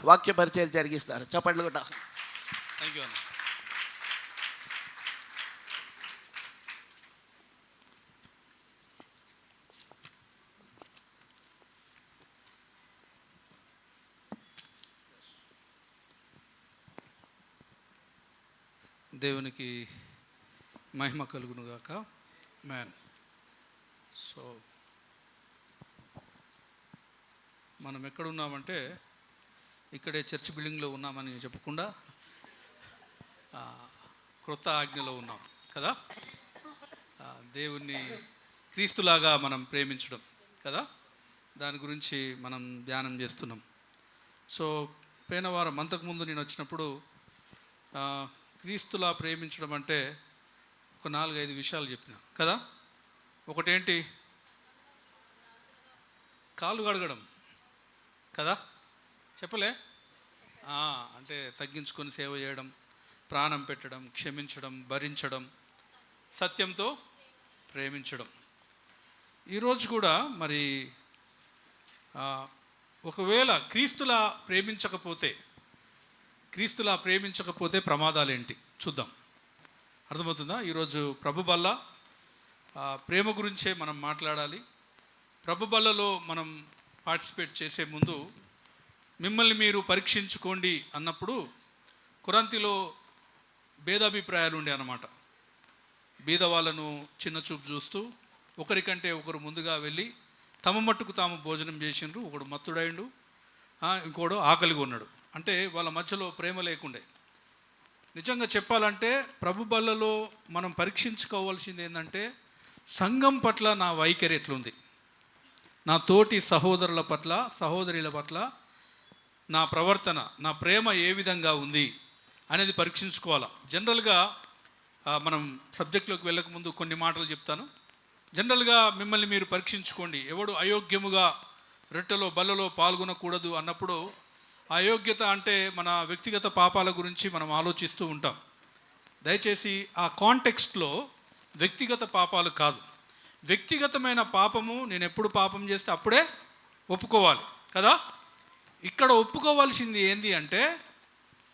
వాక్య పరిచయం జరిగిస్తారు. చప్పట్లు కూడా. థ్యాంక్ యూ అన్న. దేవునికి మహిమ కలుగును గాక. మ్యాన్. సో మనం ఎక్కడున్నామంటే ఇక్కడే చర్చ్ బిల్డింగ్లో ఉన్నామని చెప్పకుండా క్రొత్త ఆజ్ఞలో ఉన్నాం కదా. దేవుణ్ణి క్రీస్తులాగా మనం ప్రేమించడం కదా, దాని గురించి మనం ధ్యానం చేస్తున్నాం. సో పోయిన వారం అంతకుముందు నేను వచ్చినప్పుడు క్రీస్తులా ప్రేమించడం అంటే ఒక 4-5 విషయాలు చెప్పిన కదా. ఒకటేంటి, కాళ్ళు కడగడం కదా, చెప్పలే. అంటే తగ్గించుకొని సేవ చేయడం, ప్రాణం పెట్టడం, క్షమించడం, భరించడం, సత్యంతో ప్రేమించడం. ఈరోజు కూడా మరి ఒకవేళ క్రీస్తులా ప్రేమించకపోతే ప్రమాదాలు ఏంటి చూద్దాం. అర్థమవుతుందా? ఈరోజు ప్రభు బల్ల ప్రేమ గురించే మనం మాట్లాడాలి. ప్రభు బల్లలో మనం పార్టిసిపేట్ చేసే ముందు మిమ్మల్ని మీరు పరీక్షించుకోండి అన్నప్పుడు కొరింథీలో భేదాభిప్రాయాలు ఉండే అన్నమాట. బీద వాళ్ళను చిన్న చూపు చూస్తూ ఒకరికంటే ఒకరు ముందుగా వెళ్ళి తమ మట్టుకు తాము భోజనం చేసిండ్రు. ఒకడు మత్తుడైండు, ఇంకోడు ఆకలిగా ఉన్నాడు. అంటే వాళ్ళ మధ్యలో ప్రేమ లేకుండే. నిజంగా చెప్పాలంటే ప్రభు బల్లలో మనం పరీక్షించుకోవాల్సింది ఏంటంటే సంఘం పట్ల నా వైఖరి ఎట్లుంది, నా తోటి సహోదరుల పట్ల సహోదరుల పట్ల నా ప్రవర్తన, నా ప్రేమ ఏ విధంగా ఉంది అనేది పరీక్షించుకోవాలా. జనరల్గా మనం సబ్జెక్టులోకి వెళ్ళకముందు కొన్ని మాటలు చెప్తాను. జనరల్గా మిమ్మల్ని మీరు పరీక్షించుకోండి. ఎవడు అయోగ్యముగా రొట్టెలో బల్లలో పాల్గొనకూడదు అన్నప్పుడు అయోగ్యత అంటే మన వ్యక్తిగత పాపాల గురించి మనం ఆలోచిస్తూ ఉంటాం. దయచేసి ఆ కాంటెక్స్ట్లో వ్యక్తిగత పాపాలు కాదు, వ్యక్తిగతమైన పాపము నేను ఎప్పుడు పాపం చేస్తే అప్పుడే ఒప్పుకోవాలి కదా. ఇక్కడ ఒప్పుకోవాల్సింది ఏంది అంటే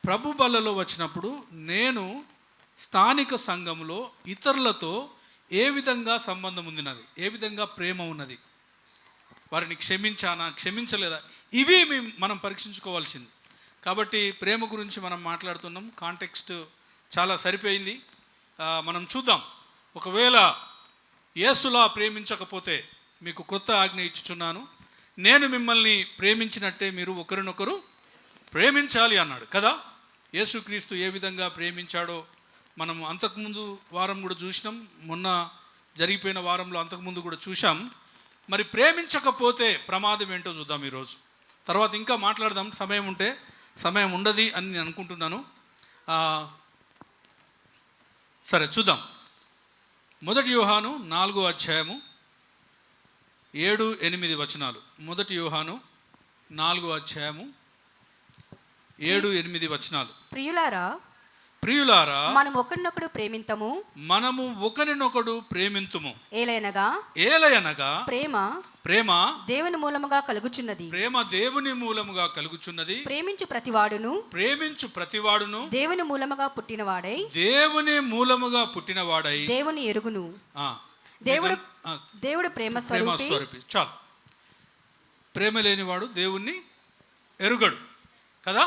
ప్రభు బల్లలో వచ్చినప్పుడు నేను స్థానిక సంఘంలో ఇతరులతో ఏ విధంగా సంబంధం ఉంది నాది, ఏ విధంగా ప్రేమ ఉన్నది, వారిని క్షమించానా క్షమించలేదా, ఇవి మనం పరీక్షించుకోవాల్సింది. కాబట్టి ప్రేమ గురించి మనం మాట్లాడుతున్నాం. కాంటెక్స్ట్ చాలా సరిపోయింది. మనం చూద్దాం. ఒకవేళ యేసులా ప్రేమించకపోతే మీకు క్రొత్త ఆజ్ఞ ఇచ్చుచున్నాను, నేను మిమ్మల్ని ప్రేమించినట్టే మీరు ఒకరినొకరు ప్రేమించాలి అన్నాడు కదా. యేసుక్రీస్తు ఏ విధంగా ప్రేమించాడో మనం అంతకుముందు వారం కూడా చూసినాం, మొన్న జరిగిపోయిన వారంలో అంతకుముందు కూడా చూసాం. మరి ప్రేమించకపోతే ప్రమాదం ఏంటో చూద్దాం ఈరోజు. తర్వాత ఇంకా మాట్లాడదాం, సమయం ఉంటే. సమయం ఉండదు అని నేను అనుకుంటున్నాను. సరే చూద్దాం. 1 యోహాను 4వ అధ్యాయము 7-8 వచనాలు. 1 యోహాను 4వ అధ్యాయము 7-8 వచనాలు. ప్రియులారా మనము ఒకరినొకడు ప్రేమింతుము. ఏలయనగా ప్రేమ దేవుని మూలముగా కలుగుచున్నది. ప్రేమించు ప్రతివాడును దేవుని మూలముగా పుట్టినవాడై దేవుని ఎరుగును. దేవుడు ప్రేమ స్వరూపి. చాలు. ప్రేమ లేనివాడు దేవుణ్ణి ఎరుగడు కదా.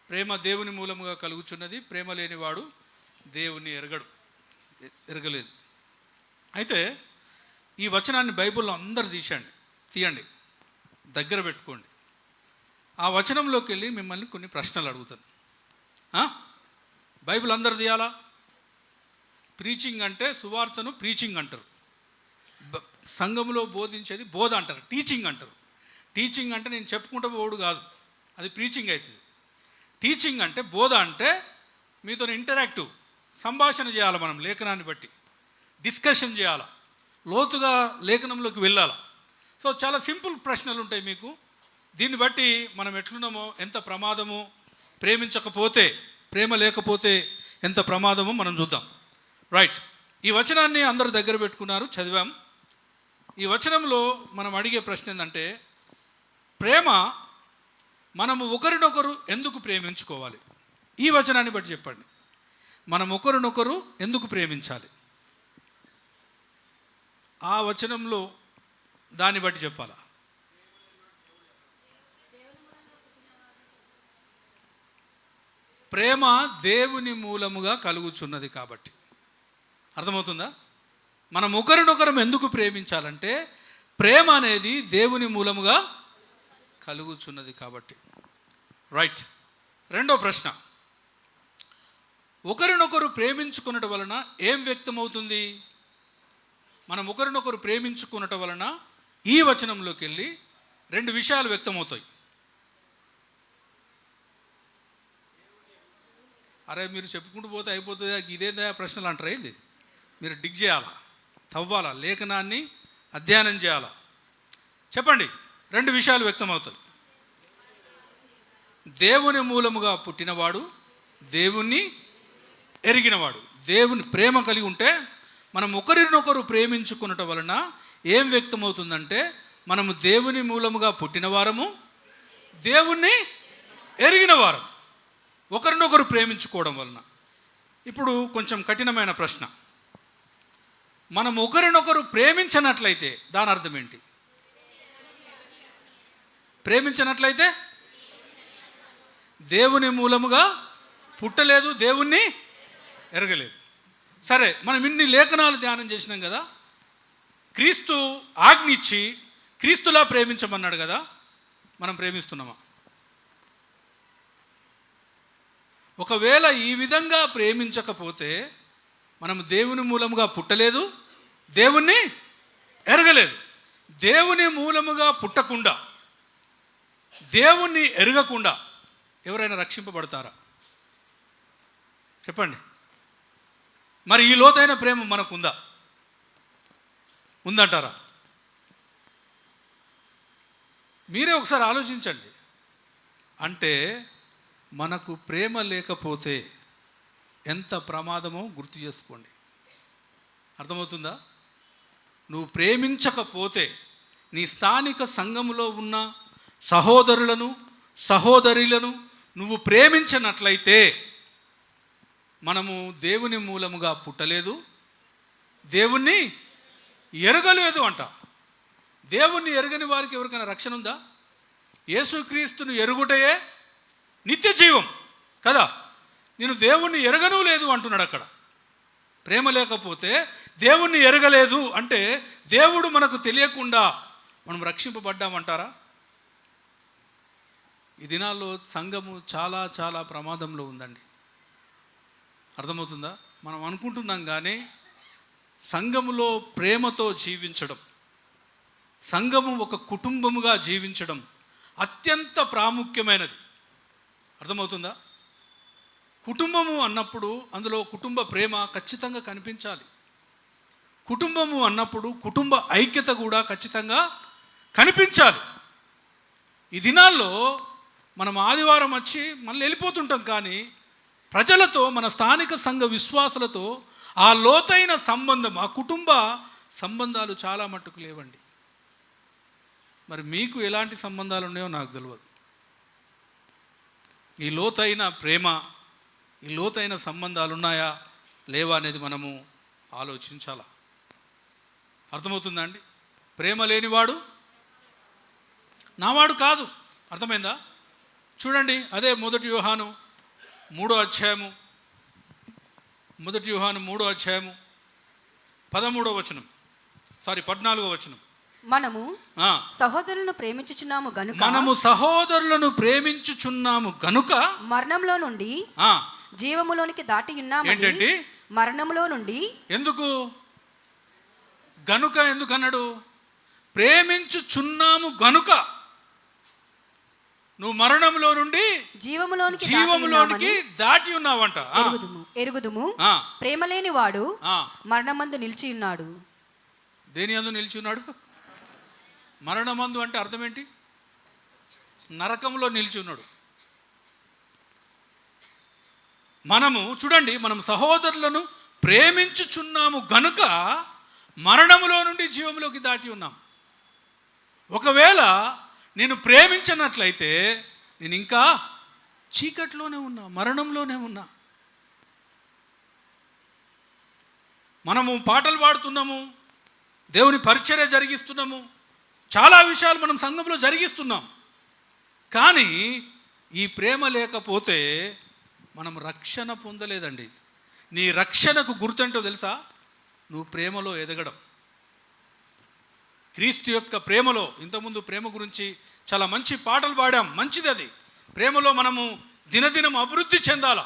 ప్రేమ దేవుని మూలముగా కలుగుచున్నది, ప్రేమ లేనివాడు దేవుణ్ణి ఎరగలేదు. అయితే ఈ వచనాన్ని బైబిల్లో అందరు తీయండి, దగ్గర పెట్టుకోండి. ఆ వచనంలోకి వెళ్ళి మిమ్మల్ని కొన్ని ప్రశ్నలు అడుగుతాను. బైబిల్ అందరు తీయాలా? ప్రీచింగ్ అంటే సువార్తను ప్రీచింగ్ అంటారు, సంఘంలో బోధించేది బోధ అంటారు, టీచింగ్ అంటారు. టీచింగ్ అంటే నేను చెప్పుకుంటూ పోడు కాదు, అది ప్రీచింగ్ అవుతుంది. టీచింగ్ అంటే బోధ అంటే మీతో ఇంటరాక్టివ్ సంభాషణ చేయాలి, మనం లేఖనాన్ని బట్టి డిస్కషన్ చేయాలి, లోతుగా లేఖనంలోకి వెళ్ళాలి. సో చాలా సింపుల్ ప్రశ్నలు ఉంటాయి మీకు. దీన్ని బట్టి మనం ఎట్లున్నామో, ఎంత ప్రమాదము, ప్రేమించకపోతే, ప్రేమ లేకపోతే ఎంత ప్రమాదమో మనం చూద్దాం. రైట్. ఈ వచనాన్ని అందరూ దగ్గర పెట్టుకున్నారు, చదివాం. ఈ వచనంలో మనం అడిగే ప్రశ్న ఏంటంటే, ప్రేమ మనము ఒకరినొకరు ఎందుకు ప్రేమించుకోవాలి? ఈ వచనాన్ని బట్టి చెప్పండి. మనం ఒకరినొకరు ఎందుకు ప్రేమించాలి? ఆ వచనంలో దాన్ని బట్టి చెప్పాలా? ప్రేమ దేవుని మూలముగా కలుగుచున్నది కాబట్టి. అర్థమవుతుందా? మనం ఒకరినొకరం ఎందుకు ప్రేమించాలంటే ప్రేమ అనేది దేవుని మూలముగా కలుగుచున్నది కాబట్టి. రైట్. రెండో ప్రశ్న, ఒకరినొకరు ప్రేమించుకున్నట వలన ఏం వ్యక్తమవుతుంది? మనం ఒకరినొకరు ప్రేమించుకున్నట వలన ఈ వచనంలోకి వెళ్ళి రెండు విషయాలు వ్యక్తమవుతాయి. అరే మీరు చెప్పుకుంటూ పోతే అయిపోతుంది, ఇదేదా ప్రశ్నలు అంటారా? ఏంది? మీరు డిగ్ చేయాలా, తవ్వాలా, లేఖనాన్ని అధ్యయనం చేయాలా? చెప్పండి. రెండు విషయాలు వ్యక్తమవుతాయి. దేవుని మూలముగా పుట్టినవాడు, దేవుణ్ణి ఎరిగినవాడు. దేవుని ప్రేమ కలిగి ఉంటే మనం ఒకరినొకరు ప్రేమించుకున్నట వలన ఏం వ్యక్తమవుతుందంటే మనము దేవుని మూలముగా పుట్టిన వారము, దేవుణ్ణి ఎరిగిన వారం, ఒకరినొకరు ప్రేమించుకోవడం వలన. ఇప్పుడు కొంచెం కఠినమైన ప్రశ్న, మనం ఒకరినొకరు ప్రేమించనట్లయితే దాని అర్థం ఏంటి? ప్రేమించనట్లయితే దేవుని మూలముగా పుట్టలేదు, దేవుణ్ణి ఎరగలేదు. సరే, మనం ఇన్ని లేఖనాలు ధ్యానం చేసినాం కదా, క్రీస్తు ఆజ్ఞించి క్రీస్తులా ప్రేమించమన్నాడు కదా, మనం ప్రేమిస్తున్నామా? ఒకవేళ ఈ విధంగా ప్రేమించకపోతే మనం దేవుని మూలముగా పుట్టలేదు, దేవుణ్ణి ఎరగలేదు. దేవుని మూలముగా పుట్టకుండా, దేవుణ్ణి ఎరగకుండా ఎవరైనా రక్షింపబడతారా? చెప్పండి. మరి ఈ లోతైన ప్రేమ మనకుందా? ఉందంటారా? మీరే ఒకసారి ఆలోచించండి. అంటే మనకు ప్రేమ లేకపోతే ఎంత ప్రమాదమో గుర్తు చేసుకోండి. అర్థమవుతుందా? నువ్వు ప్రేమించకపోతే నీ స్థానిక సంఘములో ఉన్న సహోదరులను సహోదరులను నువ్వు ప్రేమించనట్లయితే మనము దేవుని మూలముగా పుట్టలేదు, దేవుణ్ణి ఎరగలేదు అంట. దేవుణ్ణి ఎరగని వారికి ఎవరికైనా రక్షణ ఉందా? యేసుక్రీస్తును ఎరుగుటయే నిత్య జీవం కదా. నేను దేవుణ్ణి ఎరగను లేదు అంటున్నాడు అక్కడ. ప్రేమ లేకపోతే దేవుణ్ణి ఎరగలేదు అంటే దేవుడు మనకు తెలియకుండా మనం రక్షింపబడ్డామంటారా? ఈ దినాల్లో సంఘము చాలా చాలా ప్రమాదంలో ఉందండి. అర్థమవుతుందా? మనం అనుకుంటున్నాం కానీ సంఘములో ప్రేమతో జీవించడం, సంఘము ఒక కుటుంబముగా జీవించడం అత్యంత ప్రాముఖ్యమైనది. అర్థమవుతుందా? కుటుంబము అన్నప్పుడు అందులో కుటుంబ ప్రేమ ఖచ్చితంగా కనిపించాలి. కుటుంబము అన్నప్పుడు కుటుంబ ఐక్యత కూడా ఖచ్చితంగా కనిపించాలి. ఈ దినాల్లో మనం ఆదివారం వచ్చి మళ్ళీ వెళ్ళిపోతుంటాం కానీ ప్రజలతో, మన స్థానిక సంఘ విశ్వాసులతో ఆ లోతైన సంబంధం, ఆ కుటుంబ సంబంధాలు చాలా మట్టుకు లేవండి. మరి మీకు ఎలాంటి సంబంధాలు ఉన్నాయో నాకు తెలియదు. ఈ లోతైన ప్రేమ, ఈ లోతైన సంబంధాలు ఉన్నాయా లేవా అనేది మనము ఆలోచించాలా. అర్థమవుతుందా అండి? ప్రేమ లేనివాడు నావాడు కాదు. అర్థమైందా? చూడండి, అదే 1 యోహాను 3వ అధ్యాయము, 1 యోహాను 3వ అధ్యాయము 13వ వచనం, 14వ వచనం. మనము సహోదరులను ప్రేమించుచున్నాము గనుక, మనము సహోదరులను ప్రేమించుచున్నాము గనుక మరణంలో నుండి జీవములోనికి దాటి ఉన్నాము. ఏంటండి? మరణంలో నుండి. ఎందుకు గనుక? ఎందుకన్నాడు? ప్రేమించుచున్నాము గనుక నువ్వు మరణంలో నుండి జీవములోనికి దాటి ఉన్నావంట. ఎరుగుదుము ప్రేమ లేని వాడు మరణమందు నిలిచి ఉన్నాడు. దేని అందు నిలిచి ఉన్నాడు? మరణమందు అంటే అర్థం ఏంటి? నరకంలో నిలిచి ఉన్నాడు. మనము చూడండి, మనం సహోదరులను ప్రేమించుచున్నాము గనుక మరణములో నుండి జీవములోకి దాటి ఉన్నాం. ఒకవేళ నేను ప్రేమించినట్లయితే నేను ఇంకా చీకట్లోనే ఉన్నా, మరణంలోనే ఉన్నా. మనము పాటలు పాడుతున్నాము, దేవుని పరిచర్య జరిగిస్తున్నాము, చాలా విషయాలు మనం సంఘంలో జరిగిస్తున్నాం. కానీ ఈ ప్రేమ లేకపోతే మనం రక్షణ పొందలేదండి. నీ రక్షణకు గుర్తుంటో తెలుసా? నువ్వు ప్రేమలో ఎదగడం. క్రీస్తు యొక్క ప్రేమలో, ఇంతకుముందు ప్రేమ గురించి చాలా మంచి పాటలు పాడాం, మంచిది అది. ప్రేమలో మనము దినదినం అభివృద్ధి చెందాలా.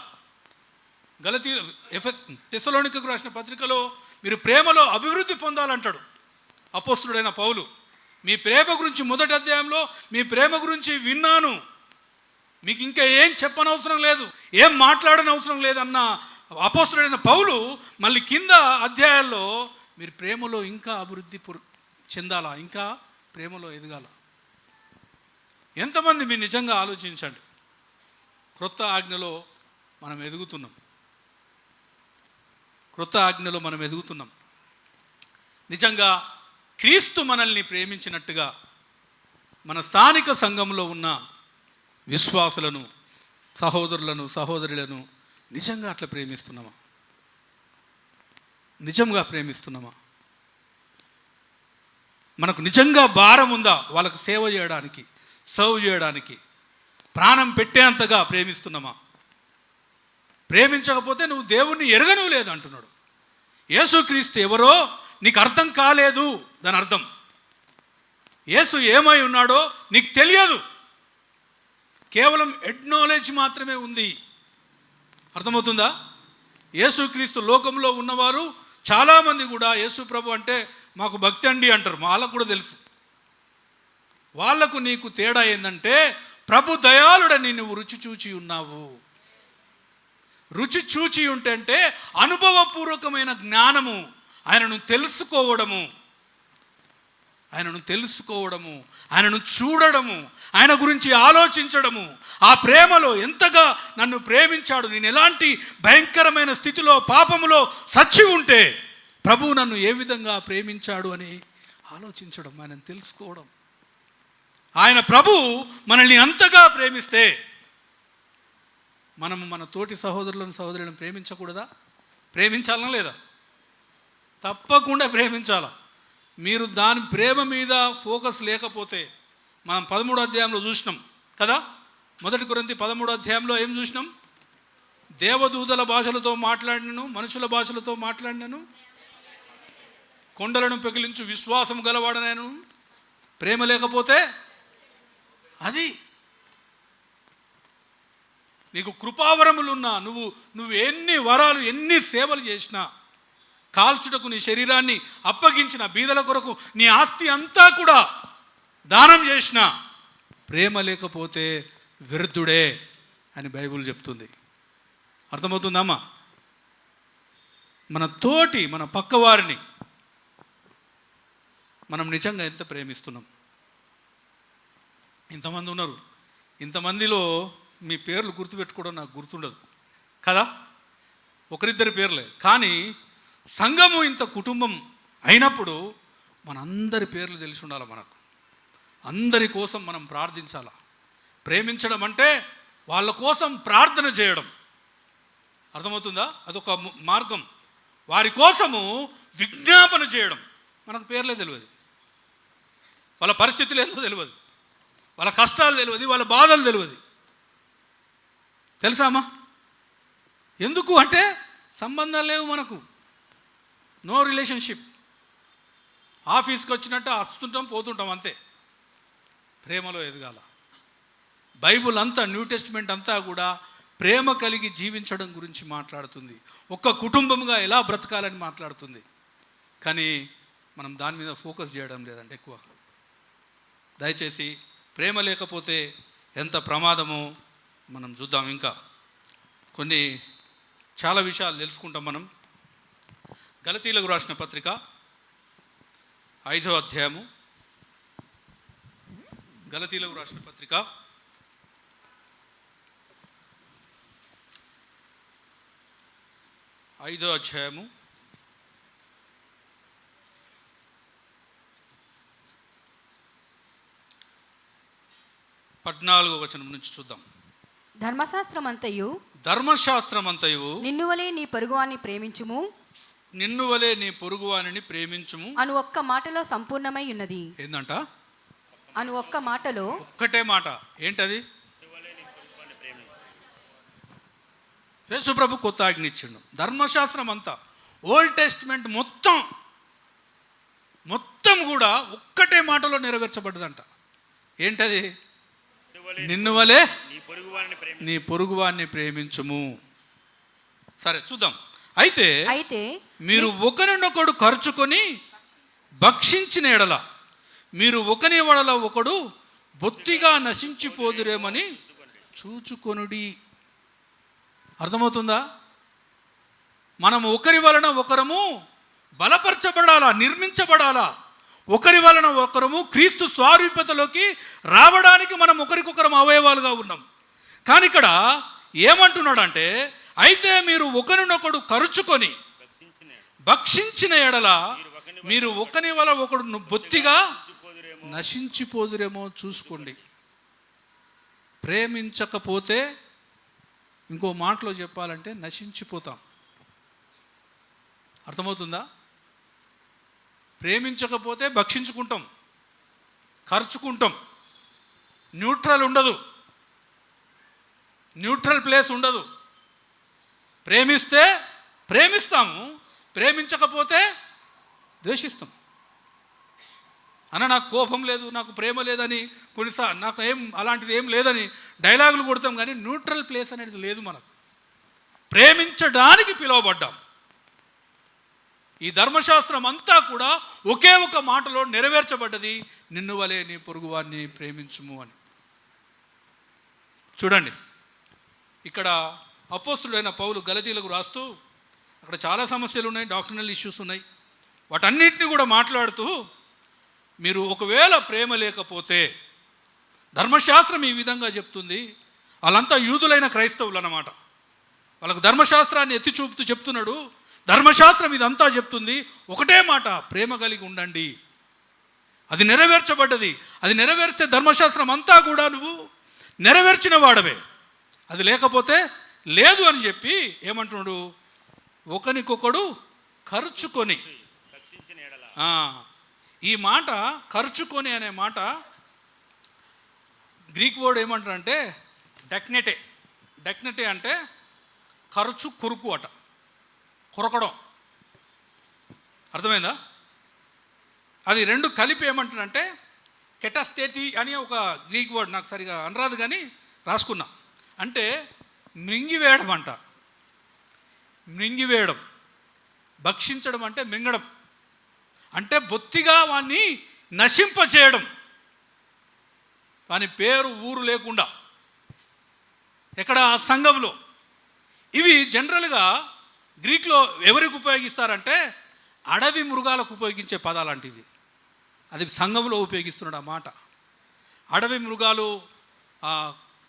తెస్సలోనికకు రాసిన పత్రికలో మీరు ప్రేమలో అభివృద్ధి పొందాలంటాడు అపోస్తలుడైన పౌలు. మీ ప్రేమ గురించి మొదటి అధ్యాయంలో మీ ప్రేమ గురించి విన్నాను, మీకు ఇంకా ఏం చెప్పనవసరం లేదు, ఏం మాట్లాడనవసరం లేదన్న అపోస్తలుడైన పౌలు మళ్ళీ కింద అధ్యాయాల్లో మీరు ప్రేమలో ఇంకా అభివృద్ధి చెందాలా, ఇంకా ప్రేమలో ఎదగాల. ఎంతమంది మీరు నిజంగా ఆలోచించండి. క్రొత్త ఆజ్ఞలో మనం ఎదుగుతున్నాం, క్రొత్త ఆజ్ఞలో మనం ఎదుగుతున్నాం. నిజంగా క్రీస్తు మనల్ని ప్రేమించినట్టుగా మన స్థానిక సంఘంలో ఉన్న విశ్వాసులను, సహోదరులను, సహోదరులను నిజంగా అట్లా ప్రేమిస్తున్నామా? నిజంగా ప్రేమిస్తున్నామా? మనకు నిజంగా భారం ఉందా వాళ్ళకు సేవ చేయడానికి, సర్వ్ చేయడానికి? ప్రాణం పెట్టేంతగా ప్రేమిస్తున్నామా? ప్రేమించకపోతే నువ్వు దేవుణ్ణి ఎరగను లేదు అంటున్నాడు. యేసుక్రీస్తు ఎవరో నీకు అర్థం కాలేదు, దాని అర్థం యేసు ఏమై ఉన్నాడో నీకు తెలియదు, కేవలం ఎక్నాలెడ్జ్ మాత్రమే ఉంది. అర్థమవుతుందా? యేసుక్రీస్తు లోకంలో ఉన్నవారు చాలామంది కూడా యేసు ప్రభు అంటే మాకు భక్తి అండి అంటారు, వాళ్ళకు కూడా తెలుసు. వాళ్లకు నీకు తేడా ఏంటంటే ప్రభు దయాళుడని నువ్వు రుచి చూచి ఉన్నావు. రుచి చూచి ఉంటే అంటే అనుభవపూర్వకమైన జ్ఞానము, ఆయనను తెలుసుకోవడము, ఆయనను చూడడము, ఆయన గురించి ఆలోచించడము. ఆ ప్రేమలో ఎంతగా నన్ను ప్రేమించాడు, నేను ఎలాంటి భయంకరమైన స్థితిలో పాపములో సచ్చి ఉంటే ప్రభువు నన్ను ఏ విధంగా ప్రేమించాడు అని ఆలోచించడం, ఆయనను తెలుసుకోవడం. ఆయన ప్రభువు మనల్ని అంతగా ప్రేమిస్తే మనము మన తోటి సహోదరులను ప్రేమించకూడదా? ప్రేమించాలనా లేదా? తప్పకుండా ప్రేమించాలా. మీరు దాని ప్రేమ మీద ఫోకస్ లేకపోతే, మనం 13వ అధ్యాయంలో చూసినాం కదా, 1 కొరింథీ 13వ అధ్యాయంలో ఏం చూసినాం? దేవదూతల భాషలతో మాట్లాడినను, మనుషుల భాషలతో మాట్లాడినను, కొండలను పెకిలించు విశ్వాసం గలవాడనను, ప్రేమ లేకపోతే అది నీకు కృపావరములున్నా, నువ్వు ఎన్ని వరాలు, ఎన్ని సేవలు చేసినా, కాల్చుటకు నీ శరీరాన్ని అప్పగించిన, బీదల కొరకు నీ ఆస్తి అంతా కూడా దానం చేసిన, ప్రేమ లేకపోతే వ్యర్థుడే అని బైబిల్ చెప్తుంది. అర్థమవుతుందమ్మా? మన పక్కవారిని మనం నిజంగా ఎంత ప్రేమిస్తున్నాం? ఇంతమంది ఉన్నారు, ఇంతమందిలో మీ పేర్లు గుర్తుపెట్టుకోవడం నాకు గుర్తుండదు కదా, ఒకరిద్దరి పేర్లే. కానీ సంఘము ఇంత కుటుంబం అయినప్పుడు మనందరి పేర్లు తెలిసి ఉండాలి. మనకు అందరి కోసం మనం ప్రార్థించాలా. ప్రేమించడం అంటే వాళ్ళ కోసం ప్రార్థన చేయడం. అర్థమవుతుందా? అదొక మార్గం. వారి కోసము విజ్ఞాపన చేయడం. మనకు పేర్లే తెలియదు, వాళ్ళ పరిస్థితులు ఏందో తెలియదు, వాళ్ళ కష్టాలు తెలియదు, వాళ్ళ బాధలు తెలియదు. తెలుసామా? ఎందుకు అంటే సంబంధాలు లేవు మనకు, నో రిలేషన్షిప్. ఆఫీస్కి వచ్చినట్టు వస్తుంటాం, పోతుంటాం, అంతే. ప్రేమలో ఎదగాల. బైబుల్ అంతా, న్యూ టెస్టిమెంట్ అంతా కూడా ప్రేమ కలిగి జీవించడం గురించి మాట్లాడుతుంది. ఒక్క కుటుంబంగా ఎలా బ్రతకాలని మాట్లాడుతుంది. కానీ మనం దాని మీద ఫోకస్ చేయడం లేదండి ఎక్కువ. దయచేసి ప్రేమ లేకపోతే ఎంత ప్రమాదమో మనం చూద్దాం. ఇంకా కొన్ని చాలా విషయాలు తెలుసుకుంటాం మనం. గలతీలకు రాసిన పత్రిక 5వ అధ్యాయము, గలతీలకు రాసిన పత్రిక 5వ అధ్యాయము 18 14వ వచనం నుంచి చూద్దాం. ధర్మశాస్త్రమంతయు నిన్ను వలె నీ పొరుగువాని ప్రేమించుము అను ఒక్క మాటలో సంపూర్ణమై ఉన్నది. ఏందంట? అను ఒక్క మాటలో, ఒక్కటే మాట. ఏంటది? యేసుప్రభు కొత్త ఆజ్ఞ ఇచ్చిండు. ధర్మశాస్త్రం అంతా, ఓల్డ్ టెస్ట్మెంట్ మొత్తం కూడా ఒక్కటే మాటలో నెరవేర్చబడ్డదంట. ఏంటది? నిన్ను వలె నీ పొరుగువాన్ని ప్రేమించుము. సరే చూద్దాం. అయితే మీరు ఒకరినొకడు ఖర్చుకొని భక్షించిన ఎడల మీరు ఒకని వడల ఒకడు బొత్తిగా నశించిపోదురేమని చూచుకొనుడి. అర్థమవుతుందా? మనం ఒకరి వలన ఒకరము బలపరచబడాలా, నిర్మించబడాలా. ఒకరి వలన ఒకరము క్రీస్తు స్వారూప్యతలోకి రావడానికి మనం ఒకరికొకరం అవయవాలుగా ఉన్నాం. కానీ ఇక్కడ ఏమంటున్నాడంటే, అయితే మీరు ఒకరినొకడు ఖర్చుకొని భక్షించిన ఎడల మీరు ఒకని వల్ల ఒకడు బొత్తిగా నశించిపోదురేమో చూసుకోండి. ప్రేమించకపోతే, ఇంకో మాటలో చెప్పాలంటే, నశించిపోతాం. అర్థమవుతుందా? ప్రేమించకపోతే భక్షించుకుంటాం, ఖర్చుకుంటాం. న్యూట్రల్ ఉండదు, న్యూట్రల్ ప్లేస్ ఉండదు. ప్రేమిస్తే ప్రేమిస్తాము, ప్రేమించకపోతే ద్వేషిస్తాం. నాకు కోపం లేదు, నాకు ప్రేమ లేదని, కొన్నిసార్లు నాకు అలాంటిది ఏం లేదని డైలాగులు కొడతాం. కానీ న్యూట్రల్ ప్లేస్ అనేది లేదు మనకు. ప్రేమించడానికి పిలువబడ్డాం. ఈ ధర్మశాస్త్రం అంతా కూడా ఒకే ఒక మాటలో నెరవేర్చబడ్డది, నిన్ను వలె నీ పొరుగువాన్ని ప్రేమించుము అని. చూడండి, ఇక్కడ అపోస్తుడైన పౌలు గలతీలకు రాస్తూ, అక్కడ చాలా సమస్యలు ఉన్నాయి, డాక్టర్నల్ ఇష్యూస్ ఉన్నాయి. వాటన్నిటిని కూడా మాట్లాడుతూ, మీరు ఒకవేళ ప్రేమ లేకపోతే, ధర్మశాస్త్రం ఈ విధంగా చెప్తుంది. వాళ్ళంతా యూదులైన క్రైస్తవులు అన్నమాట. వాళ్ళకు ధర్మశాస్త్రాన్ని ఎత్తి చూపుతూ చెప్తున్నాడు, ధర్మశాస్త్రం ఇదంతా చెప్తుంది, ఒకటే మాట, ప్రేమ కలిగి ఉండండి. అది నెరవేర్చబడ్డది. అది నెరవేర్స్తే ధర్మశాస్త్రం అంతా కూడా నువ్వు నెరవేర్చిన వాడవే. అది లేకపోతే లేదు అని చెప్పి ఏమంటున్నాడు? ఒకనికొకడు ఖర్చుకొని. ఈ మాట ఖర్చుకొని అనే మాట గ్రీక్ వర్డ్ ఏమంటారంటే డెక్నెటే అంటే ఖర్చు, కొరుకు అట, కొరకడం. అర్థమైందా? అది రెండు కలిపి ఏమంటారంటే కెటాస్టేటి అని ఒక గ్రీక్ వర్డ్, నాకు సరిగా అనరాదు కానీ రాసుకున్నా. అంటే మింగివేయడం అంట. మింగివేయడం, భక్షించడం అంటే మింగడం, అంటే బొత్తిగా వాణ్ణి నశింపచేయడం. వాని పేరు ఊరు లేకుండా ఎక్కడ సంఘంలో. ఇవి జనరల్గా గ్రీక్లో ఎవరికి ఉపయోగిస్తారంటే అడవి మృగాలకు ఉపయోగించే పదాలంటివి. అది సంఘంలో ఉపయోగిస్తున్నాడు ఆ మాట. అడవి మృగాలు,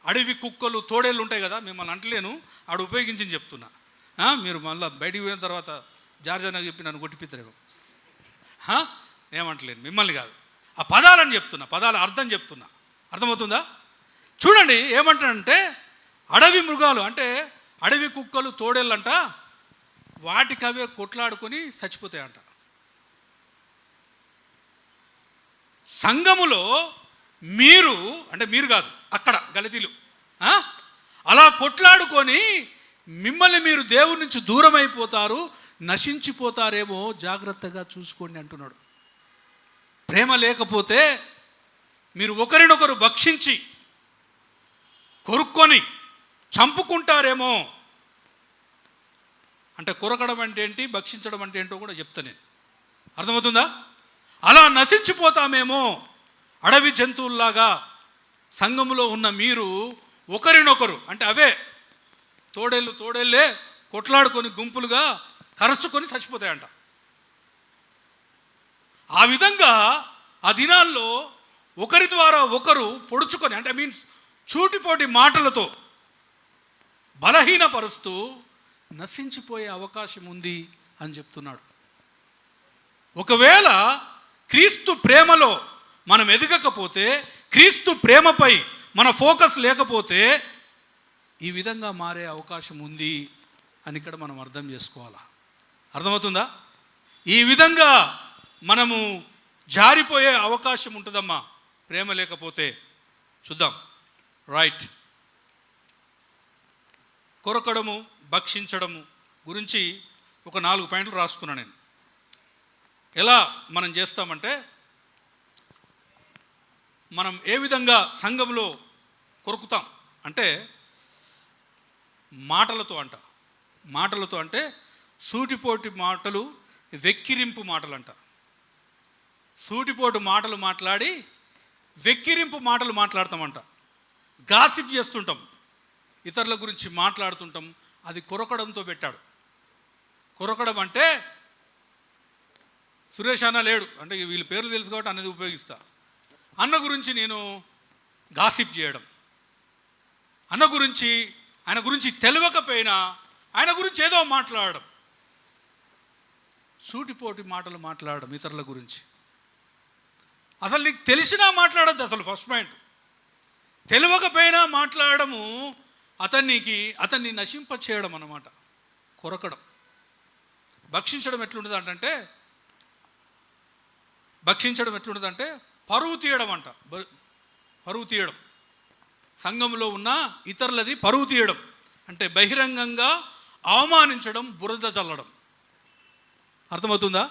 అడవి కుక్కలు, తోడేళ్ళు ఉంటాయి కదా, మిమ్మల్ని అంటలేను, ఆడు ఉపయోగించి చెప్తున్నా. మీరు మళ్ళీ బయటికి పోయిన తర్వాత జార్జానా చెప్పి నన్ను కొట్టిపిద్దరేమో. ఏమంటలేను, మిమ్మల్ని కాదు, ఆ పదాలని చెప్తున్నా, పదాల అర్థం చెప్తున్నా. అర్థమవుతుందా? చూడండి, ఏమంటాడంటే అడవి మృగాలు అంటే అడవి కుక్కలు, తోడేళ్ళంట, వాటికవే కొట్లాడుకొని చచ్చిపోతాయంట. సంఘములో మీరు అంటే మీరు కాదు, అక్కడ గలతీలు అలా కొట్లాడుకొని మిమ్మల్ని మీరు దేవుడి నుంచి దూరం అయిపోతారు, నశించిపోతారేమో, జాగ్రత్తగా చూసుకోండి అంటున్నాడు. ప్రేమ లేకపోతే మీరు ఒకరినొకరు భక్షించి కొరుక్కొని చంపుకుంటారేమో. అంటే కొరకడం అంటే ఏంటి, భక్షించడం అంటే ఏంటో కూడా చెప్తా నేను. అర్థమవుతుందా? అలా నశించిపోతామేమో. అడవి జంతువుల్లాగా సంఘములో ఉన్న మీరు ఒకరినొకరు అంటే అవే తోడేళ్ళే కొట్లాడుకొని గుంపులుగా కరచుకొని చచ్చిపోతాయంట. ఆ విధంగా ఆ దినాల్లో ఒకరి ద్వారా ఒకరు పొడుచుకొని, అంటే మీన్స్ చూటిపోటి మాటలతో బలహీనపరుస్తూ నశించిపోయే అవకాశం ఉంది అని చెప్తున్నాడు. ఒకవేళ క్రీస్తు ప్రేమలో మనం ఎదగకపోతే, క్రీస్తు ప్రేమపై మన ఫోకస్ లేకపోతే ఈ విధంగా మారే అవకాశం ఉంది అని ఇక్కడ మనం అర్థం చేసుకోవాలా. అర్థమవుతుందా? ఈ విధంగా మనము జారిపోయే అవకాశం ఉంటుందమ్మా ప్రేమ లేకపోతే. చూద్దాం. రైట్. కొరకడము, భక్షించడము గురించి ఒక 4 పాయింట్లు రాసుకున్నాను నేను. ఎలా మనం చేస్తామంటే, మనం ఏ విధంగా సంఘంలో కొరుకుతాం అంటే మాటలతో అంటే సూటిపోటి మాటలు, వెక్కిరింపు మాటలు అంట. సూటిపోటు మాటలు మాట్లాడి వెక్కిరింపు మాటలు మాట్లాడతామంట. గాసిప్ చేస్తుంటాం, ఇతరుల గురించి మాట్లాడుతుంటాం. అది కొరకడంతో పెట్టాడు. కొరకడం అంటే సురేష్ అన్న లేడు అంటే వీళ్ళ పేర్లు తెలుసు కాబట్టి అనేది ఉపయోగిస్తా. అన్న గురించి నేను గాసిప్ చేయడం, అన్న గురించి ఆయన గురించి తెలియకపోయినా ఆయన గురించి ఏదో మాట్లాడడం, సూటిపోటి మాటలు మాట్లాడడం ఇతరుల గురించి. అసలు నీకు తెలిసినా మాట్లాడద్దు. అసలు ఫస్ట్ పాయింట్, తెలియకపోయినా మాట్లాడము అతన్ని నశింప చేయడం అన్నమాట కొరకడం. భక్షించడం ఎట్లుంటుందంటే పరువు తీయడం అంట. పరువు తీయడం, సంఘంలో ఉన్న ఇతరులది పరువు తీయడం అంటే బహిరంగంగా అవమానించడం, బురద చల్లడం. అర్థమవుతుందా?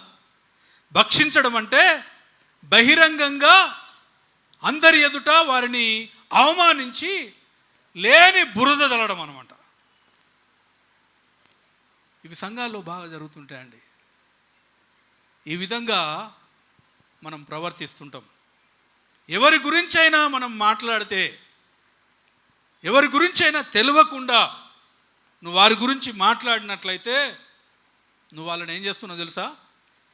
భక్షించడం అంటే బహిరంగంగా అందరి ఎదుట వారిని అవమానించి లేని బురద చల్లడం అన్నమాట. ఇవి సంఘాల్లో బాగా జరుగుతుంటాయండి. ఈ విధంగా మనం ప్రవర్తిస్తుంటాం. ఎవరి గురించైనా మనం మాట్లాడితే, ఎవరి గురించైనా తెలియకుండా నువ్వు వారి గురించి మాట్లాడినట్లయితే నువ్వు వాళ్ళని ఏం చేస్తున్నావు తెలుసా?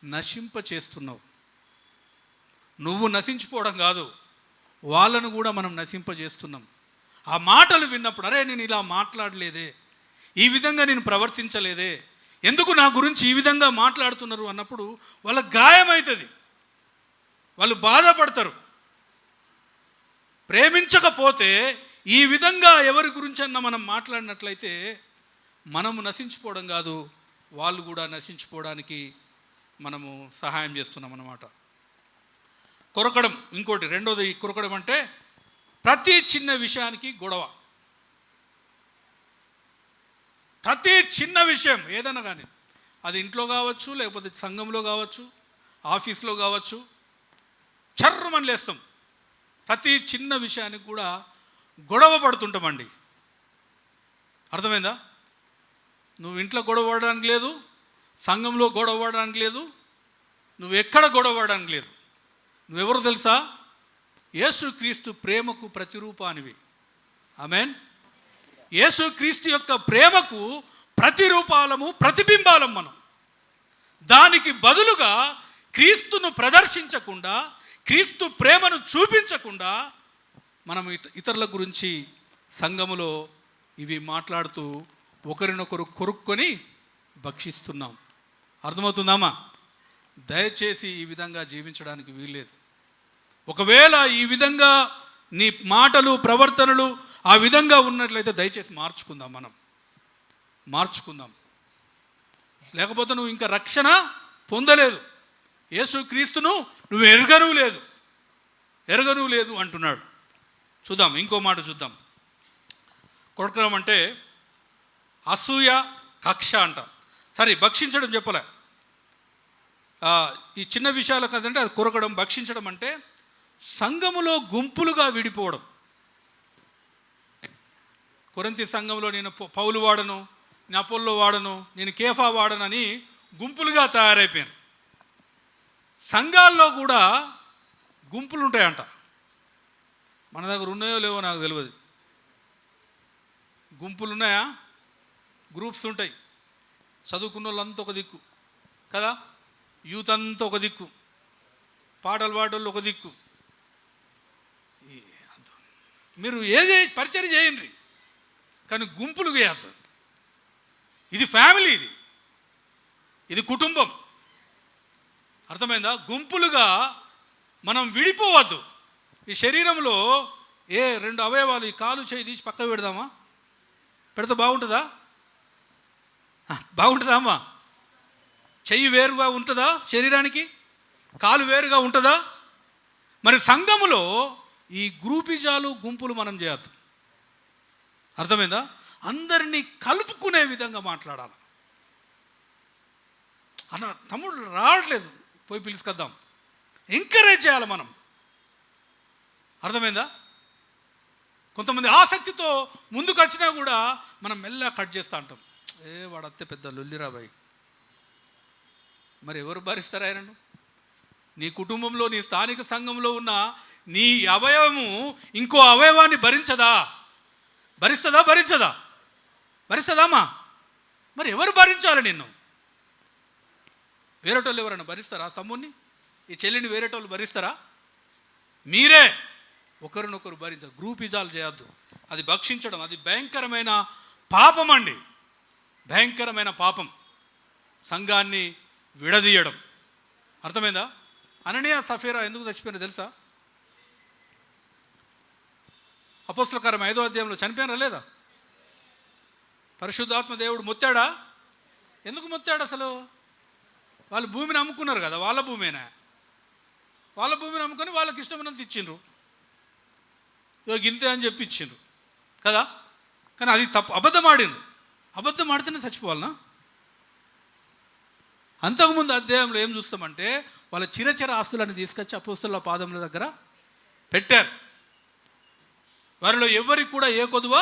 నశింప చేస్తున్నావు. నువ్వు నశించిపోవడం కాదు, వాళ్ళను కూడా మనం నశింపజేస్తున్నాం. ఆ మాటలు విన్నప్పుడు, అరే నేను ఇలా మాట్లాడలేదే, ఈ విధంగా నేను ప్రవర్తించలేదే, ఎందుకు నా గురించి ఈ విధంగా మాట్లాడుతున్నారు అన్నప్పుడు వాళ్ళకి గాయమవుతుంది, వాళ్ళు బాధపడతారు. ప్రేమించకపోతే ఈ విధంగా ఎవరి గురించన్నా మనం మాట్లాడినట్లయితే మనము నశించిపోవడం కాదు, వాళ్ళు కూడా నశించిపోవడానికి మనము సహాయం చేస్తున్నాం అన్నమాట. కొరకడం ఇంకోటి, రెండోది. కొరకడం అంటే ప్రతి చిన్న విషయానికి గొడవ. ప్రతి చిన్న విషయం ఏదైనా కానీ, అది ఇంట్లో కావచ్చు, లేకపోతే సంఘంలో కావచ్చు, ఆఫీస్లో కావచ్చు, చర్రమని లేస్తాం. ప్రతి చిన్న విషయానికి కూడా గొడవ పడుతుంటామండి. అర్థమైందా? నువ్వు ఇంట్లో గొడవ పడడానికి లేదు, సంఘంలో గొడవ పడడానికి లేదు, నువ్వు ఎక్కడ గొడవ పడడానికి లేదు. నువ్వెవరు తెలుసా? యేసుక్రీస్తు ప్రేమకు ప్రతిరూపానివి. ఆమేన్. యేసుక్రీస్తు యొక్క ప్రేమకు ప్రతిరూపాలము, ప్రతిబింబాలం మనం. దానికి బదులుగా క్రీస్తును ప్రదర్శించకుండా, క్రీస్తు ప్రేమను చూపించకుండా మనం ఇతరుల గురించి సంఘములో ఇవి మాట్లాడుతూ ఒకరినొకరు కొరుక్కొని భక్షిస్తున్నాం. అర్థమవుతుందామా? దయచేసి ఈ విధంగా జీవించడానికి వీల్లేదు. ఒకవేళ ఈ విధంగా నీ మాటలు, ప్రవర్తనలు ఆ విధంగా ఉన్నట్లయితే దయచేసి మార్చుకుందాం. మార్చుకుందాం. లేకపోతే నువ్వు ఇంకా రక్షణ పొందలేదు, యేసుక్రీస్తును నువ్వు ఎరగను లేదు అంటున్నాడు. చూద్దాం, ఇంకో మాట చూద్దాం. కొరకడం అంటే అసూయ, కక్ష అంట. సరే, భక్షించడం చెప్పలే, ఈ చిన్న విషయాలు కదంటే అది కొరకడం. భక్షించడం అంటే సంఘములో గుంపులుగా విడిపోవడం. కొరింథీ సంఘంలో నేను పౌలు వాడను, నేను అపోల్లో వాడను, నేను కేఫా వాడను అని గుంపులుగా తయారైపోయాను. సంఘాల్లో కూడా గుంపులు ఉంటాయంట. మన దగ్గర ఉన్నాయో లేవో నాకు తెలియదు. గుంపులు ఉన్నాయా? గ్రూప్స్ ఉంటాయి. చదువుకున్న వాళ్ళంతా ఒక దిక్కు కదా, యూత్ అంతా ఒక దిక్కు, పాటలు పాటలు ఒక దిక్కు. మీరు ఏది పరిచయం చేయండి, కానీ గుంపులు చేయద్దు. ఇది ఫ్యామిలీ, ఇది కుటుంబం. అర్థమైందా? గుంపులుగా మనం విడిపోవద్దు. ఈ శరీరంలో రెండు అవయవాలు, ఈ కాలు చేయి తీసి పక్కకు పెడదామా? పెడితే బాగుంటుందా? బాగుంటుందా అమ్మా? చెయ్యి వేరుగా ఉంటుందా శరీరానికి? కాలు వేరుగా ఉంటుందా? మరి సంఘములో ఈ గ్రూపిజాలు, గుంపులు మనం చేయొద్దు. అర్థమైందా? అందరినీ కలుపుకునే విధంగా మాట్లాడాలి. అన్న తమ్ముడు రావట్లేదు, పోయి పిలుచుకొద్దాం, ఎంకరేజ్ చేయాలి మనం. అర్థమైందా? కొంతమంది ఆసక్తితో ముందుకు వచ్చినా కూడా మనం మెల్లగా కట్ చేస్తూ ఉంటాం. వాడు అత్తే పెద్ద లొల్లిరా బాయ్. మరి ఎవరు భరిస్తారా ఆయనను? నీ కుటుంబంలో, నీ స్థానిక సంఘంలో ఉన్న నీ అవయవము ఇంకో అవయవాన్ని భరించదా? భరిస్తుందా? భరించదా? భరిస్తుందామా? మరి ఎవరు భరించాలి నిన్ను? వేరేటోళ్ళు ఎవరైనా భరిస్తారా? తమ్ముడిని, ఈ చెల్లిని వేరేటోళ్ళు భరిస్తారా? మీరే ఒకరినొకరు భరించాలి. గ్రూపిజాలు చేయొద్దు. అది భక్షించడం, అది భయంకరమైన పాపం అండి. భయంకరమైన పాపం. సంఘాన్ని విడదీయడం. అర్థమైందా? అననీయ సఫీరా ఎందుకు చచ్చిపోయినా తెలుసా? అపోస్తల కార్యం 5వ అధ్యాయంలో చనిపోయినా లేదా? పరిశుద్ధాత్మ దేవుడు మొత్తాడా? ఎందుకు మొత్తాడు అసలు? వాళ్ళు భూమిని అమ్ముకున్నారు కదా, వాళ్ళ భూమేనా? వాళ్ళ భూమిని అమ్ముకొని వాళ్ళకి ఇష్టమైనంత ఇచ్చిండ్రు. గింతే అని చెప్పి ఇచ్చిండ్రు కదా. కానీ అది తప్పు. అబద్ధం ఆడిండ్రు. అబద్ధం ఆడితేనే చచ్చిపోవాలనా? అంతకుముందు అధ్యాయంలో ఏం చూస్తామంటే, వాళ్ళ చిరచిర ఆస్తులను తీసుకొచ్చి అపోస్తలుల పాదముల దగ్గర పెట్టారు. వారిలో ఎవరికి కూడా ఏ కొదువ,